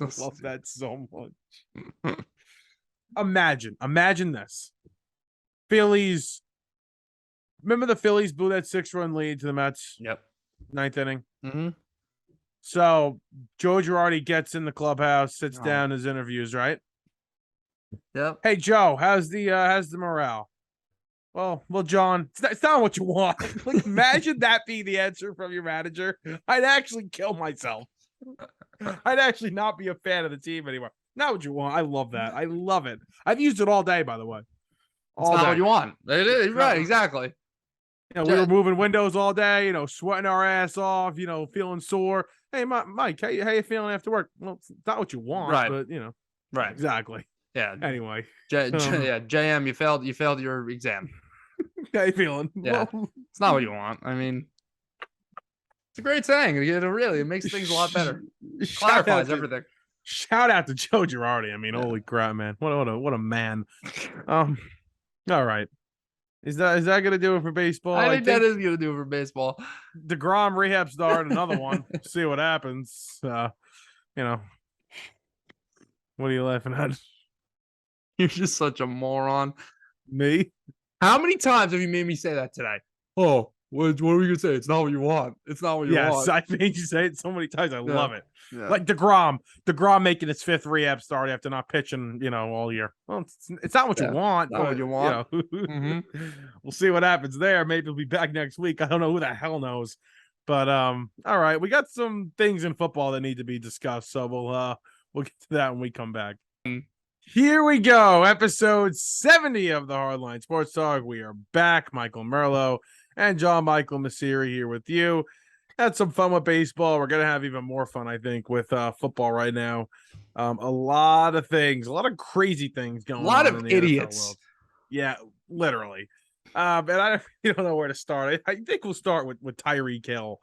S1: I love that so much. Imagine this. Phillies. Remember the Phillies blew that 6-run lead to the Mets?
S2: Yep.
S1: 9th inning.
S2: Mm-hmm.
S1: So Joe Girardi gets in the clubhouse, sits down, his interviews, right?
S2: Yep.
S1: Hey Joe, how's the morale? Well, John, it's not what you want. Like, imagine that being the answer from your manager. I'd actually kill myself. I'd actually not be a fan of the team anymore. Not what you want. I love that. I love it. I've used it all day, by the way.
S2: It's not what you want. It is right, exactly.
S1: We were moving windows all day, sweating our ass off, feeling sore. Hey, Mike, how you feeling after work? Well, it's not what you want,
S2: right?
S1: But
S2: right,
S1: exactly.
S2: Yeah.
S1: Anyway,
S2: JM, you failed your exam.
S1: How you feeling?
S2: Yeah, well, it's not what you want. I mean, it's a great saying. It makes things a lot better. Clarifies everything.
S1: Shout out to Joe Girardi. I mean, holy crap, man! What a man. All right. Is that gonna do it for baseball?
S2: I think that is gonna do it for baseball.
S1: DeGrom rehab start, another one. See what happens. What are you laughing at?
S2: You're just such a moron.
S1: Me?
S2: How many times have you made me say that today? Oh, what are we gonna say? It's not what you want. It's not what you want.
S1: Yes, I made you say it so many times. I love it.
S2: Yeah.
S1: Like DeGrom making his 5th rehab start after not pitching, all year. Well, it's not what you want.
S2: Not what you want.
S1: Mm-hmm. We'll see what happens there. Maybe he'll be back next week. I don't know, who the hell knows. But all right, we got some things in football that need to be discussed. So we'll get to that when we come back. Here we go. Episode 70 of the Hardline Sports Talk. We are back. Michael Merlo and John Michael Messeri here with you. Had some fun with baseball. We're gonna have even more fun, I think, with football right now. A lot of things, a lot of crazy things
S2: A
S1: going
S2: lot
S1: on
S2: of
S1: in the NFL
S2: idiots.
S1: world. Yeah, literally. And I don't know where to start. I think we'll start with Tyreek Hill,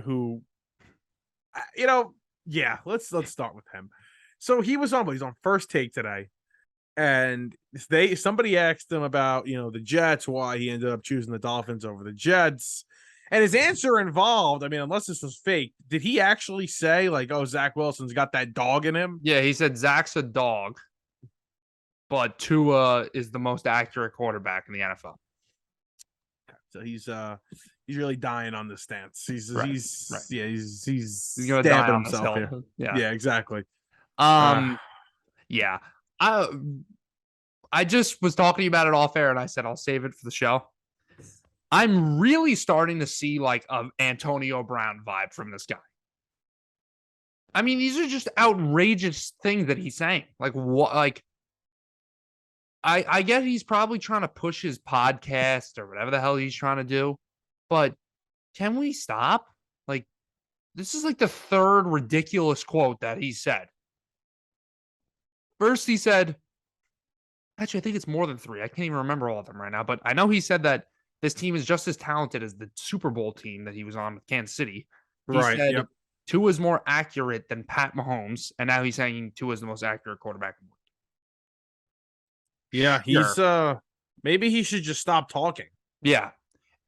S1: who, yeah, let's start with him. So he's on First Take today, and somebody asked him about the Jets, why he ended up choosing the Dolphins over the Jets, and his answer involved, I mean, unless this was fake, did he actually say like, oh, Zach Wilson's got that dog in him?
S2: Yeah, he said Zach's a dog, but Tua is the most accurate quarterback in the NFL.
S1: So he's really dying on this stance. He's
S2: gonna die
S1: stamping
S2: on this
S1: himself
S2: hill.
S1: here.
S2: Yeah.
S1: Yeah, exactly.
S2: Yeah. I just was talking about it off air, and I said I'll save it for the show. I'm really starting to see like an Antonio Brown vibe from this guy. I mean, these are just outrageous things that he's saying. Like what? Like I get he's probably trying to push his podcast or whatever the hell he's trying to do, but can we stop? Like, this is like the third ridiculous quote that he said. First, he said, actually, I think it's more than three. I can't even remember all of them right now, but I know he said that this team is just as talented as the Super Bowl team that he was on with Kansas City. He said
S1: yep.
S2: Tua is more accurate than Pat Mahomes, and now he's saying Tua is the most accurate quarterback in the league.
S1: Yeah, he's maybe he should just stop talking.
S2: Yeah.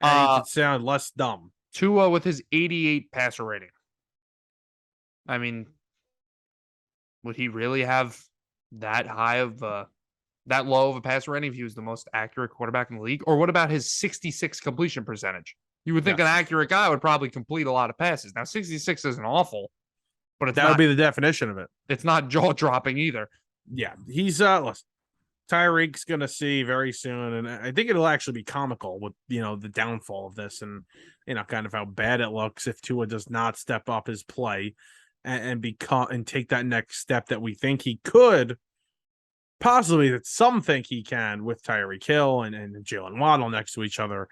S1: And he could sound less dumb.
S2: Tua with his 88 passer rating. I mean, would he really have that high of that low of a passer rating if he was the most accurate quarterback in the league? Or what about his 66 completion percentage? You would think an accurate guy would probably complete a lot of passes. Now, 66 isn't awful, but
S1: that would be the definition of it.
S2: It's not jaw-dropping either.
S1: Yeah, he's listen, Tyreek's gonna see very soon, and I think it'll actually be comical with the downfall of this, and kind of how bad it looks if Tua does not step up his play and take that next step that we think he could, possibly that some think he can, with Tyreek Hill and Jalen Waddle next to each other.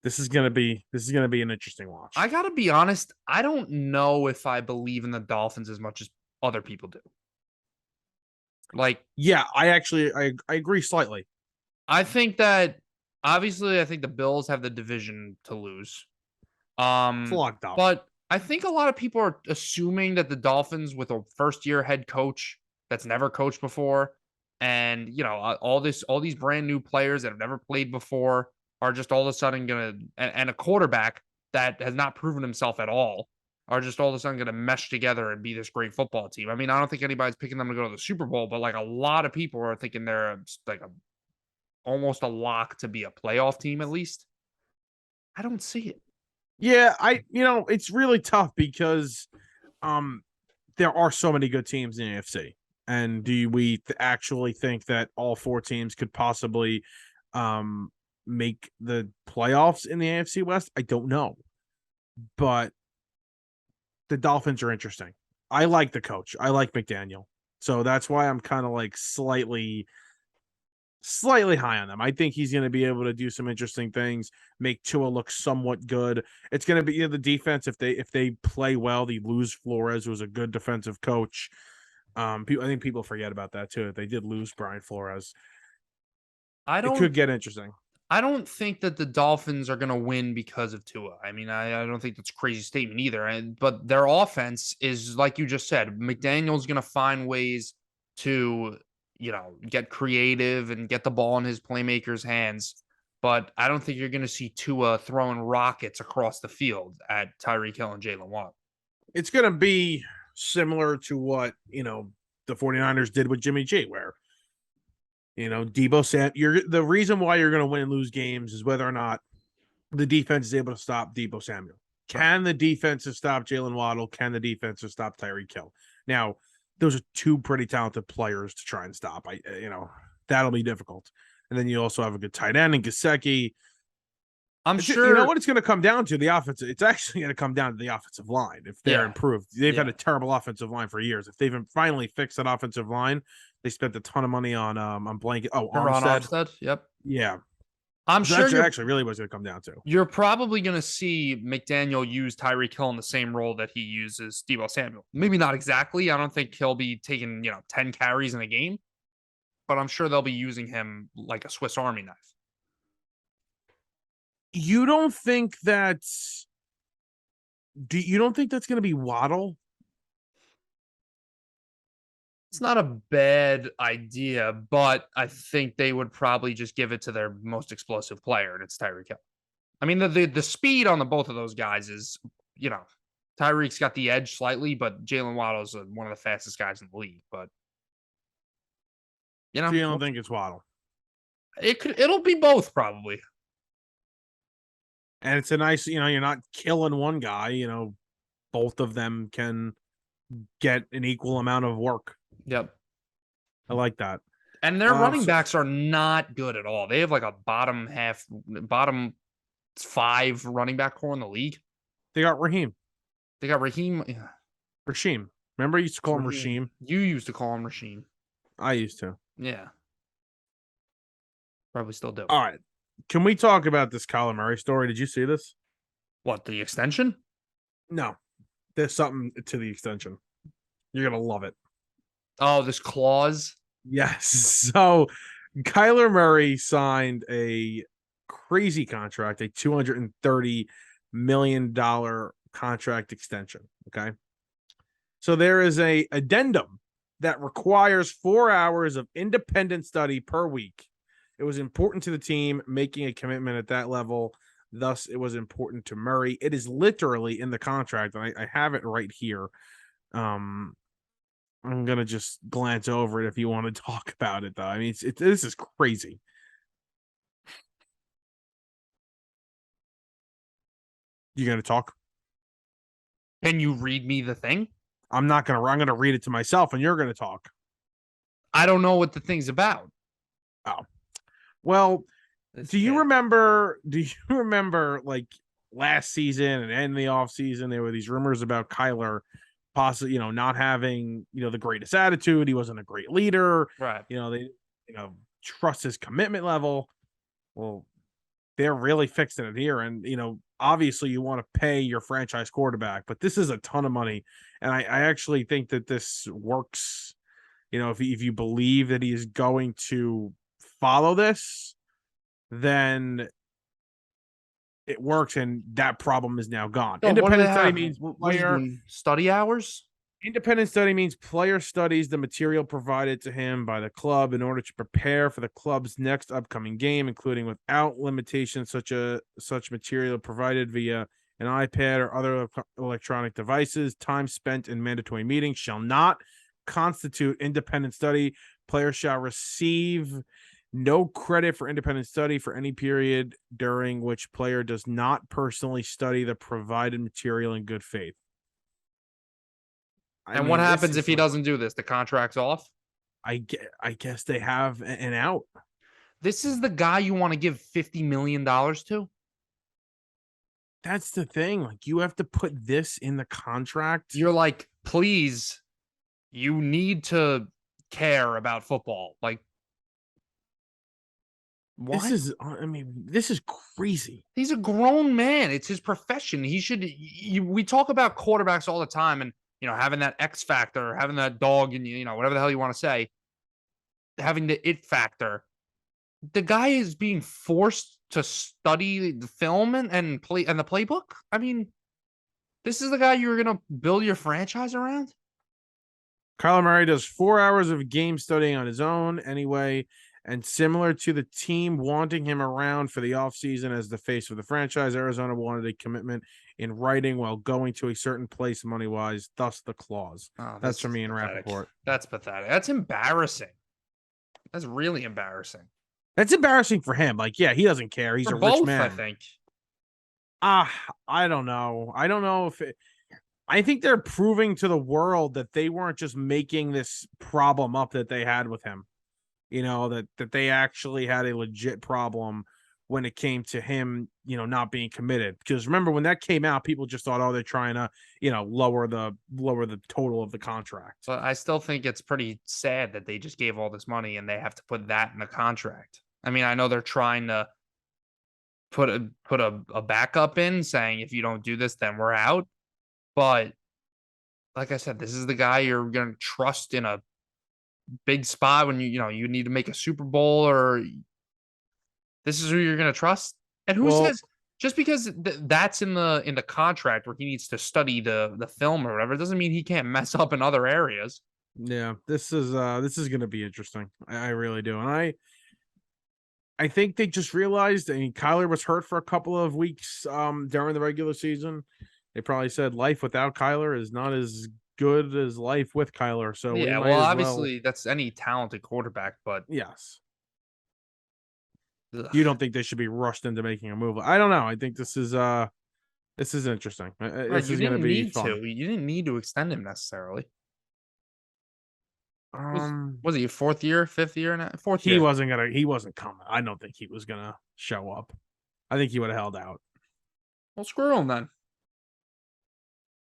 S1: This is gonna be an interesting watch.
S2: I gotta be honest, I don't know if I believe in the Dolphins as much as other people do. Like,
S1: yeah, I agree slightly.
S2: I think that obviously the Bills have the division to lose.
S1: It's locked up.
S2: But I think a lot of people are assuming that the Dolphins, with a first-year head coach that's never coached before, and all these brand new players that have never played before, are just all of a sudden and a quarterback that has not proven himself at all, are just all of a sudden going to mesh together and be this great football team. I mean, I don't think anybody's picking them to go to the Super Bowl, but like a lot of people are thinking they're like almost a lock to be a playoff team at least. I don't see it.
S1: Yeah, it's really tough because there are so many good teams in the AFC. And do we actually think that all four teams could possibly make the playoffs in the AFC West? I don't know. But the Dolphins are interesting. I like the coach. I like McDaniel. So that's why I'm kind of like slightly high on them. I think he's going to be able to do some interesting things, make Tua look somewhat good. It's going to be the defense. If they play well, they lose Flores, who was a good defensive coach. I think people forget about that too. They did lose Brian Flores. It could get interesting.
S2: I don't think that the Dolphins are going to win because of Tua. I mean, I don't think that's a crazy statement either. But their offense is, like you just said, McDaniel's going to find ways to, get creative and get the ball in his playmakers' hands. But I don't think you're going to see Tua throwing rockets across the field at Tyreek Hill and Jalen Waddle.
S1: It's going to be similar to what, the 49ers did with Jimmy G, where Debo Samuel, the reason why you're going to win and lose games is whether or not the defense is able to stop Debo Samuel. Can the defensive stop Jalen Waddle? Can the defensive stop Tyreek Hill? Now, those are two pretty talented players to try and stop. That'll be difficult. And then you also have a good tight end in Gesicki.
S2: I'm sure
S1: what it's going to come down to, the offense. It's actually going to come down to the offensive line. If they're improved, they've had a terrible offensive line for years. If they've finally fixed that offensive line, they spent a ton of money on blanket. Oh,
S2: Armstead. Yep.
S1: Yeah.
S2: I'm
S1: So
S2: sure
S1: that's actually really what's going to come down to.
S2: you're probably going to see McDaniel use Tyreek Hill in the same role that he uses Deebo Samuel. Maybe not exactly. I don't think he'll be taking 10 carries in a game, but I'm sure they'll be using him like a Swiss Army knife.
S1: You don't think that's you don't think that's going to be Waddle?
S2: It's not a bad idea, but I think they would probably just give it to their most explosive player, and it's Tyreek Hill. I mean, the speed on the both of those guys is, Tyreek's got the edge slightly, but Jalen Waddle's one of the fastest guys in the league. But
S1: So you don't think it's Waddle?
S2: It'll be both probably.
S1: And it's a nice, you're not killing one guy. Both of them can get an equal amount of work.
S2: Yep.
S1: I like that.
S2: And their running backs are not good at all. They have like a bottom 5 running back core in the league.
S1: They got Raheem.
S2: They got Raheem. Yeah.
S1: Rasheem. Remember, I used to call him Rasheem.
S2: You used to call him Rasheem.
S1: I used to.
S2: Yeah. Probably still do.
S1: All right. Can we talk about this Kyler Murray story? Did you see this?
S2: What, the extension?
S1: No. There's something to the extension. You're going to love it.
S2: Oh, this clause?
S1: Yes. So Kyler Murray signed a crazy contract, a $230 million contract extension. Okay. So there is a addendum that requires 4 hours of independent study per week. It was important to the team making a commitment at that level. Thus, it was important to Murray. It is literally in the contract, and I have it right here. I'm going to just glance over it if you want to talk about it, though. I mean, this is crazy. You going to talk?
S2: Can you read me the thing?
S1: I'm not going to. I'm going to read it to myself, and you're going to talk.
S2: I don't know what the thing's about.
S1: Oh. Well, do you remember like last season and in the offseason, there were these rumors about Kyler possibly, not having, the greatest attitude. He wasn't a great leader.
S2: Right.
S1: They, trust his commitment level. Well, they're really fixing it here. And, obviously you want to pay your franchise quarterback, but this is a ton of money. And I actually think that this works. If you believe that he is going to follow this, then it works, and that problem is now gone.
S2: So
S1: Independent study means
S2: player study hours.
S1: Independent study means player studies the material provided to him by the club in order to prepare for the club's next upcoming game, including without limitations such material provided via an iPad or other electronic devices. Time spent in mandatory meetings shall not constitute independent study. Players shall receive no credit for independent study for any period during which player does not personally study the provided material in good faith.
S2: And what happens if he doesn't do this? The contract's off?
S1: I guess they have an out.
S2: This is the guy you want to give $50 million to?
S1: That's the thing. Like, you have to put this in the contract.
S2: You're like, please, you need to care about football. Like, what?
S1: This is crazy.
S2: He's a grown man. It's his profession. We talk about quarterbacks all the time and, having that X factor, having that dog and, whatever the hell you want to say, having the it factor. The guy is being forced to study the film and play and the playbook. I mean, this is the guy you're going to build your franchise around?
S1: Kyler Murray does 4 hours of game studying on his own anyway. And similar to the team wanting him around for the offseason as the face of the franchise, Arizona wanted a commitment in writing while going to a certain place money-wise, thus the clause.
S2: Oh,
S1: that's from Ian Rappaport.
S2: That's pathetic. That's embarrassing. That's really embarrassing.
S1: That's embarrassing for him. Like, yeah, he doesn't care. He's
S2: for
S1: a
S2: both,
S1: rich man.
S2: I think.
S1: I don't know. I don't know if I think they're proving to the world that they weren't just making this problem up that they had with him. That they actually had a legit problem when it came to him, not being committed. Because remember when that came out, people just thought, oh, they're trying to, lower the total of the contract.
S2: But I still think it's pretty sad that they just gave all this money and they have to put that in the contract. I mean, I know they're trying to put a backup in saying, if you don't do this, then we're out. But like I said, this is the guy you're going to trust in a big spot when you need to make a Super Bowl, or this is who you're going to trust. And who
S1: Well,
S2: says just because that's in the contract where he needs to study the film or whatever doesn't mean he can't mess up in other areas.
S1: yeah, this is going to be interesting. I really do, and I think they just realized. I mean, Kyler was hurt for a couple of weeks during the regular season. They probably said life without Kyler is not as good as life with Kyler. So we
S2: Yeah,
S1: might
S2: well,
S1: as well.
S2: obviously that's any talented quarterback, but
S1: Yes.
S2: ugh.
S1: You don't think they should be rushed into making a move? I don't know. I think this is interesting.
S2: Right,
S1: This
S2: you
S1: is going to
S2: didn't
S1: be
S2: need
S1: fun.
S2: to. You didn't need to extend him necessarily. Was
S1: Um,
S2: was he fourth year, fifth year, now? Fourth
S1: he
S2: year?
S1: wasn't gonna. He wasn't coming. I don't think he was gonna show up. I think he would have held out.
S2: Well, screw him then.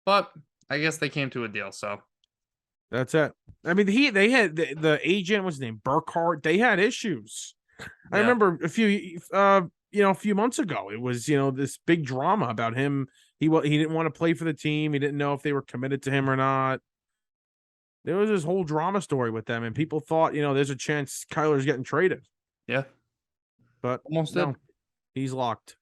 S2: But I guess they came to a deal. So
S1: That's it. I mean, they had the agent was named Burkhardt. They had issues. I
S2: yeah,
S1: remember a few months ago, it was this big drama about him. He didn't want to play for the team. He didn't know if they were committed to him or not. There was this whole drama story with them, and people thought there's a chance Kyler's getting traded,
S2: yeah,
S1: but
S2: almost did.
S1: no, he's locked.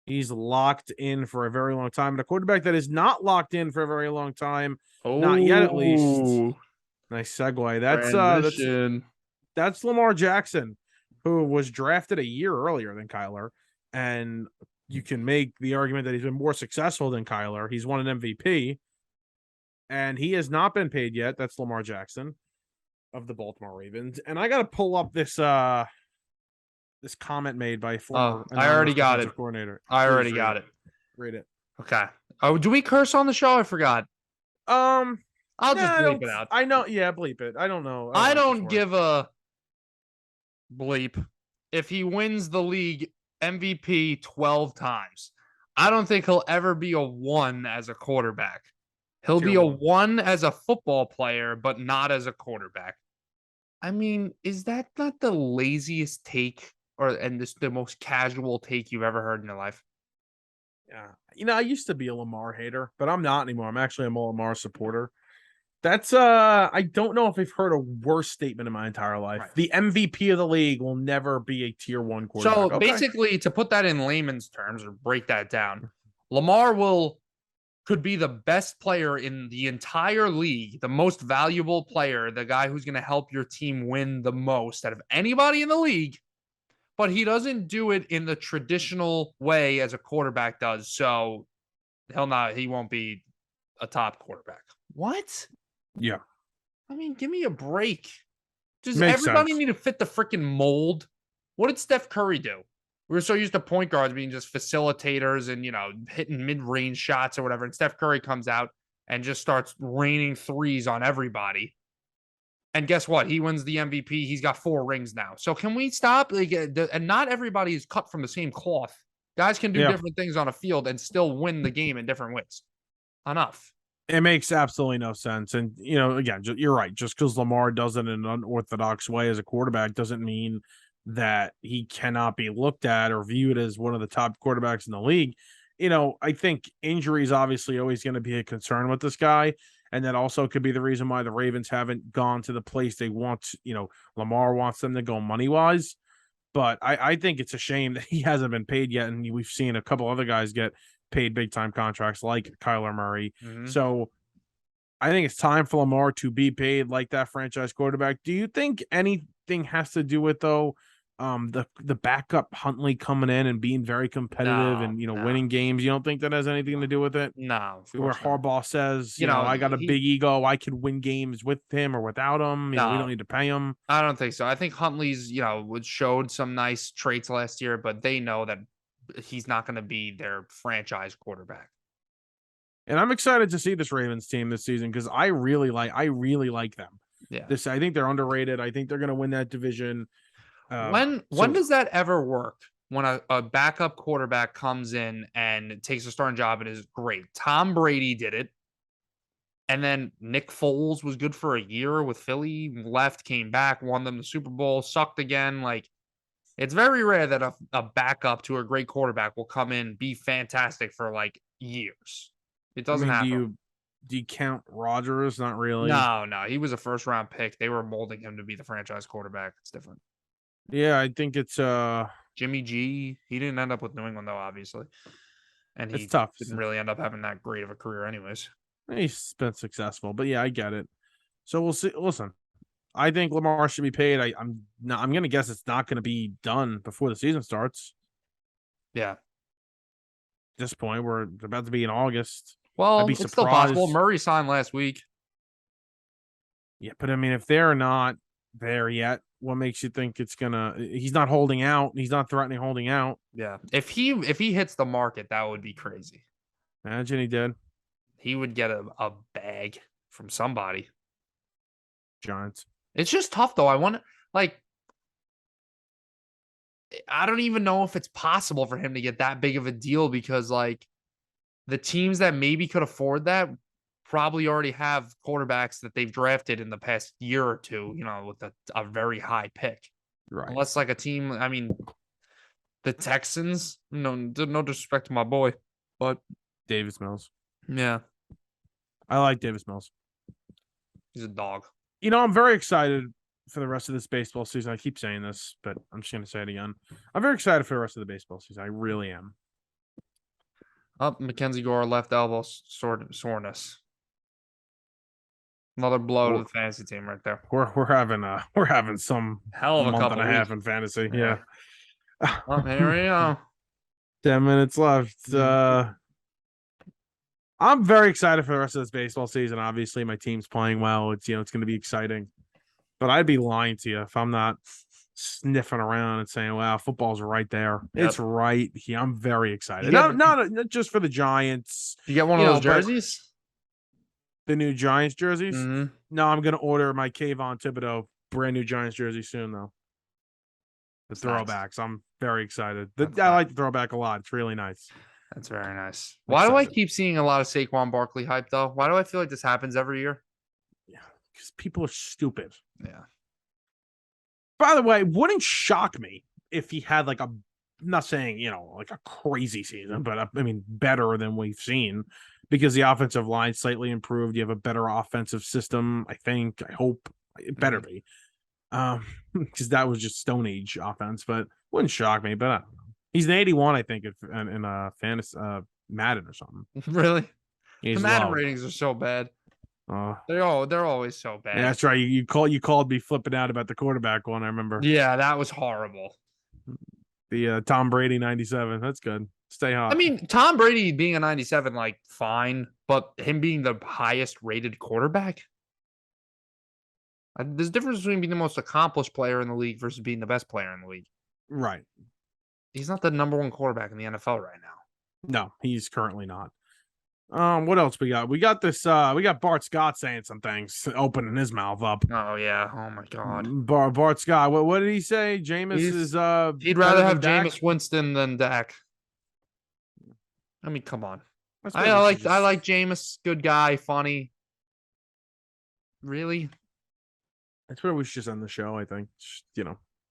S1: He's locked in for a very long time. And a quarterback that is not locked in for a very long time, not yet at least.
S2: Oh,
S1: Nice segue.
S2: transition.
S1: That's Lamar Jackson, who was drafted a year earlier than Kyler. And you can make the argument that he's been more successful than Kyler. He's won an MVP, and he has not been paid yet. That's Lamar Jackson of the Baltimore Ravens. And I gotta pull up this comment made by former
S2: I already
S1: anonymous
S2: got it.
S1: defensive coordinator.
S2: I
S1: Please
S2: already
S1: read
S2: got it.
S1: Read it.
S2: Okay. Oh, do we curse on the show? I forgot.
S1: Um,
S2: I'll just
S1: I
S2: bleep
S1: don't.
S2: it out.
S1: I know. Yeah, bleep it. I don't know. I don't
S2: I
S1: like this
S2: don't
S1: word.
S2: give a bleep if he wins the league MVP 12 times. I don't think he'll ever be a one as a quarterback. He'll
S1: Tier
S2: be a
S1: one.
S2: one as a football player, but not as a quarterback. I mean, is that not the laziest take and this the most casual take you've ever heard in your life?
S1: Yeah. I used to be a Lamar hater, but I'm not anymore. I'm actually a Lamar supporter. That's I don't know if I've heard a worse statement in my entire life.
S2: Right.
S1: The MVP of the league will never be a tier one quarterback.
S2: So basically, to put that in layman's terms or break that down, Lamar could be the best player in the entire league, the most valuable player, the guy who's going to help your team win the most out of anybody in the league, but he doesn't do it in the traditional way as a quarterback does. So he won't be a top quarterback. What?
S1: Yeah.
S2: I mean, give me a break. Does
S1: Makes
S2: everybody
S1: sense.
S2: need to fit the freaking mold? What did Steph Curry do? We were so used to point guards being just facilitators and, hitting mid-range shots or whatever. And Steph Curry comes out and just starts raining threes on everybody. And guess what? He wins the MVP. He's got 4 rings now. So can we stop? And not everybody is cut from the same cloth. Guys can do different things on a field and still win the game in different ways. Enough.
S1: It makes absolutely no sense. And, again, you're right. Just because Lamar does it in an unorthodox way as a quarterback doesn't mean that he cannot be looked at or viewed as one of the top quarterbacks in the league. I think injury is obviously always going to be a concern with this guy. And that also could be the reason why the Ravens haven't gone to the place they want. Lamar wants them to go money wise. But I think it's a shame that he hasn't been paid yet. And we've seen a couple other guys get paid big time contracts like Kyler Murray.
S2: Mm-hmm.
S1: So I think it's time for Lamar to be paid like that franchise quarterback. Do you think anything has to do with the backup Huntley coming in and being very competitive and winning games? You don't think that has anything to do with it?
S2: No,
S1: where Harbaugh says, I got a big ego, I could win games with him or without him. We don't need to pay him.
S2: I don't think so. I think Huntley's, showed some nice traits last year, but they know that he's not going to be their franchise quarterback.
S1: And I'm excited to see this Ravens team this season because I really like them.
S2: Yeah.
S1: I think they're underrated. I think they're going to win that division.
S2: When does that ever work? When a backup quarterback comes in and takes a starting job and is great. Tom Brady did it. And then Nick Foles was good for a year with Philly, left, came back, won them the Super Bowl, sucked again. Like, It's very rare that a backup to a great quarterback will come in, be fantastic for like years. It
S1: I
S2: doesn't
S1: mean,
S2: happen.
S1: do you count Rodgers? Not really.
S2: No. He was a first round pick. They were molding him to be the franchise quarterback. It's different.
S1: Yeah, I think it's
S2: Jimmy G, he didn't end up with New England though, obviously. And
S1: it's
S2: he
S1: tough.
S2: didn't really end up having that great of a career anyways.
S1: He's been successful, but yeah, I get it. So we'll see. Listen, I think Lamar should be paid. I'm gonna guess it's not gonna be done before the season starts.
S2: Yeah.
S1: At this point, we're about to be in August. I'd
S2: Well,
S1: be
S2: it's still possible.
S1: surprised.
S2: Murray signed last week.
S1: Yeah, but I mean, if they're not there yet, what makes you think it's gonna? He's not holding out. He's not threatening holding out.
S2: Yeah. If he hits the market, that would be crazy.
S1: Imagine he did.
S2: He would get a bag from somebody.
S1: Giants.
S2: It's just tough though. I don't even know if it's possible for him to get that big of a deal because like the teams that maybe could afford that probably already have quarterbacks that they've drafted in the past year or two, with a very high pick.
S1: Right.
S2: Unless like a team, I mean, the Texans, no disrespect to my boy, but
S1: Davis Mills.
S2: yeah,
S1: I like Davis Mills.
S2: he's a dog.
S1: I'm very excited for the rest of this baseball season. I keep saying this, but I'm just going to say it again. I'm very excited for the rest of the baseball season. I really am.
S2: Up, Mackenzie Gore left elbow soreness. Another blow to the fantasy team right there.
S1: We're having some
S2: hell of a
S1: month
S2: couple
S1: and a half
S2: weeks.
S1: in fantasy. Yeah.
S2: Oh, here we go.
S1: 10 minutes left. I'm very excited for the rest of this baseball season. Obviously, my team's playing well. It's it's going to be exciting. But I'd be lying to you if I'm not sniffing around and saying, "Wow, football's right there.
S2: Yep.
S1: It's right here." I'm very excited. Not just for the Giants.
S2: You get one of those jerseys?
S1: The new Giants jerseys?
S2: Mm-hmm.
S1: No, I'm going to order my Kayvon Thibodeau brand new Giants jersey soon, though. The throwbacks. Nice. I'm very excited. I like the throwback a lot. It's really nice.
S2: That's very nice. Why do I keep seeing a lot of Saquon Barkley hype, though? Why do I feel like this happens every year?
S1: Yeah, because people are stupid.
S2: Yeah.
S1: By the way, it wouldn't shock me if he had like I'm not saying, like a crazy season, but I mean, better than we've seen because the offensive line slightly improved. You have a better offensive system. I hope it better be. Because that was just Stone Age offense, but wouldn't shock me. But I don't know. He's an 81, I think, in fantasy Madden or something.
S2: Really?
S1: The
S2: Madden ratings are so bad. They're always so bad.
S1: Yeah, that's right. You called me flipping out about the quarterback one. I remember.
S2: Yeah, that was horrible.
S1: The Tom Brady 97. That's good. Stay hot.
S2: I mean, Tom Brady being a 97, like fine, but him being the highest rated quarterback. There's a difference between being the most accomplished player in the league versus being the best player in the league.
S1: Right.
S2: He's not the number one quarterback in the NFL right now.
S1: No, he's currently not. What else we got? We got this. We got Bart Scott saying some things, opening his mouth up.
S2: Oh yeah. Oh my God.
S1: Bart Scott. What did he say? Jameis is.
S2: He'd rather have Jameis Winston than Dak. I mean, come on. I like Jameis. Good guy. Funny. Really?
S1: That's where we should just end the show. I think. Just,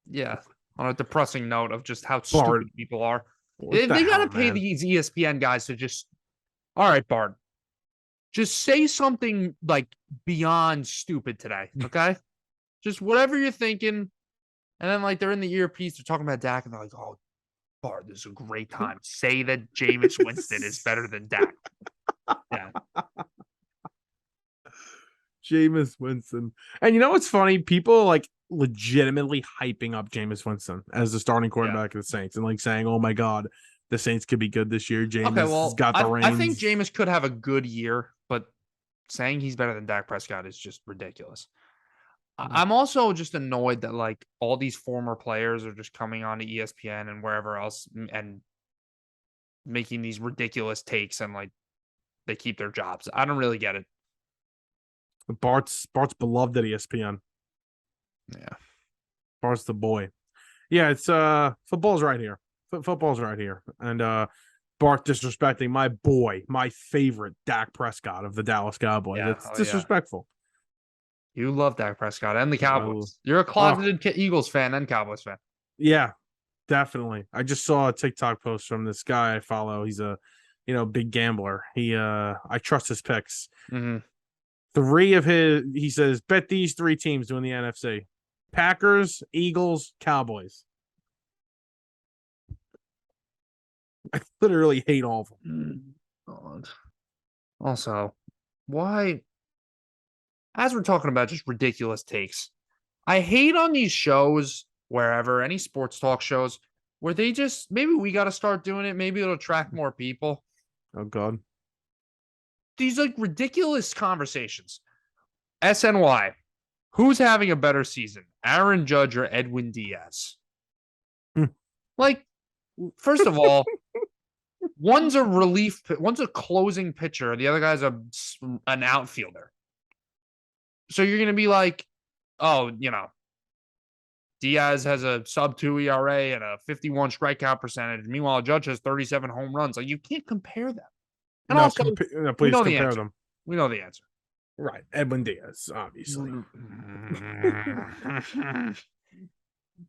S2: Yeah. On a depressing note of just how stupid people are. They got to pay these ESPN guys to just. All right, Bart. Just say something like beyond stupid today, okay? Just whatever you're thinking. And then like they're in the earpiece, they're talking about Dak, and they're like, "Oh, Bart, this is a great time. Say that Jameis Winston is better than Dak." Yeah.
S1: Jameis Winston. And you know what's funny? People like legitimately hyping up Jameis Winston as the starting quarterback of the Saints and like saying, "Oh my God, the Saints could be good this year." Jameis has got the reins.
S2: I think Jameis could have a good year, but saying he's better than Dak Prescott is just ridiculous. I'm also just annoyed that like all these former players are just coming on to ESPN and wherever else and making these ridiculous takes and like they keep their jobs. I don't really get it.
S1: Bart's beloved at ESPN.
S2: Yeah.
S1: Bart's the boy. Yeah, it's football's right here. Football's right here. And Bart disrespecting my boy, my favorite Dak Prescott of the Dallas Cowboys. Yeah, it's disrespectful.
S2: You love Dak Prescott and the Cowboys. You're a closeted Eagles fan and Cowboys fan.
S1: Yeah. Definitely. I just saw a TikTok post from this guy I follow. He's a, big gambler. I trust his picks.
S2: Mm-hmm.
S1: He says, bet these 3 teams to win the NFC: Packers, Eagles, Cowboys. I literally hate all of them.
S2: God. Also, why? As we're talking about just ridiculous takes, I hate on these shows, wherever, any sports talk shows, where they just, maybe we got to start doing it. Maybe it'll attract more people.
S1: Oh, God.
S2: These like ridiculous conversations. SNY, who's having a better season, Aaron Judge or Edwin Diaz? Like, first of all, one's a closing pitcher, the other guy's an outfielder. So you're going to be like, oh, Diaz has a sub-2 ERA and a 51 strikeout percentage. Meanwhile, Judge has 37 home runs. Like, you can't compare them. And
S1: No,
S2: also,
S1: please compare them.
S2: We know the answer.
S1: Right. Edwin Diaz, obviously.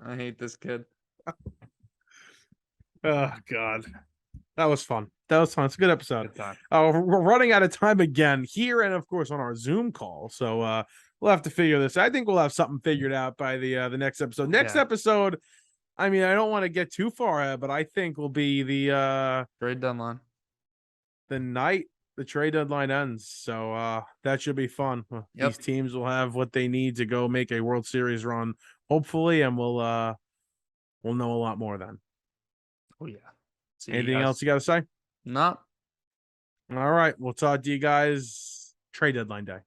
S2: I hate this kid.
S1: Oh, God. That was fun. It's a good episode.
S2: Good time.
S1: We're running out of time again here and, of course, on our Zoom call. So we'll have to figure this out. I think we'll have something figured out by the next episode. Next episode, I mean, I don't want to get too far ahead, but I think will be the
S2: trade deadline.
S1: The night the trade deadline ends. So that should be fun. Yep. These teams will have what they need to go make a World Series run, hopefully, and we'll know a lot more then.
S2: Oh, yeah.
S1: Anything else you got to say?
S2: No.
S1: All right. We'll talk to you guys trade deadline day.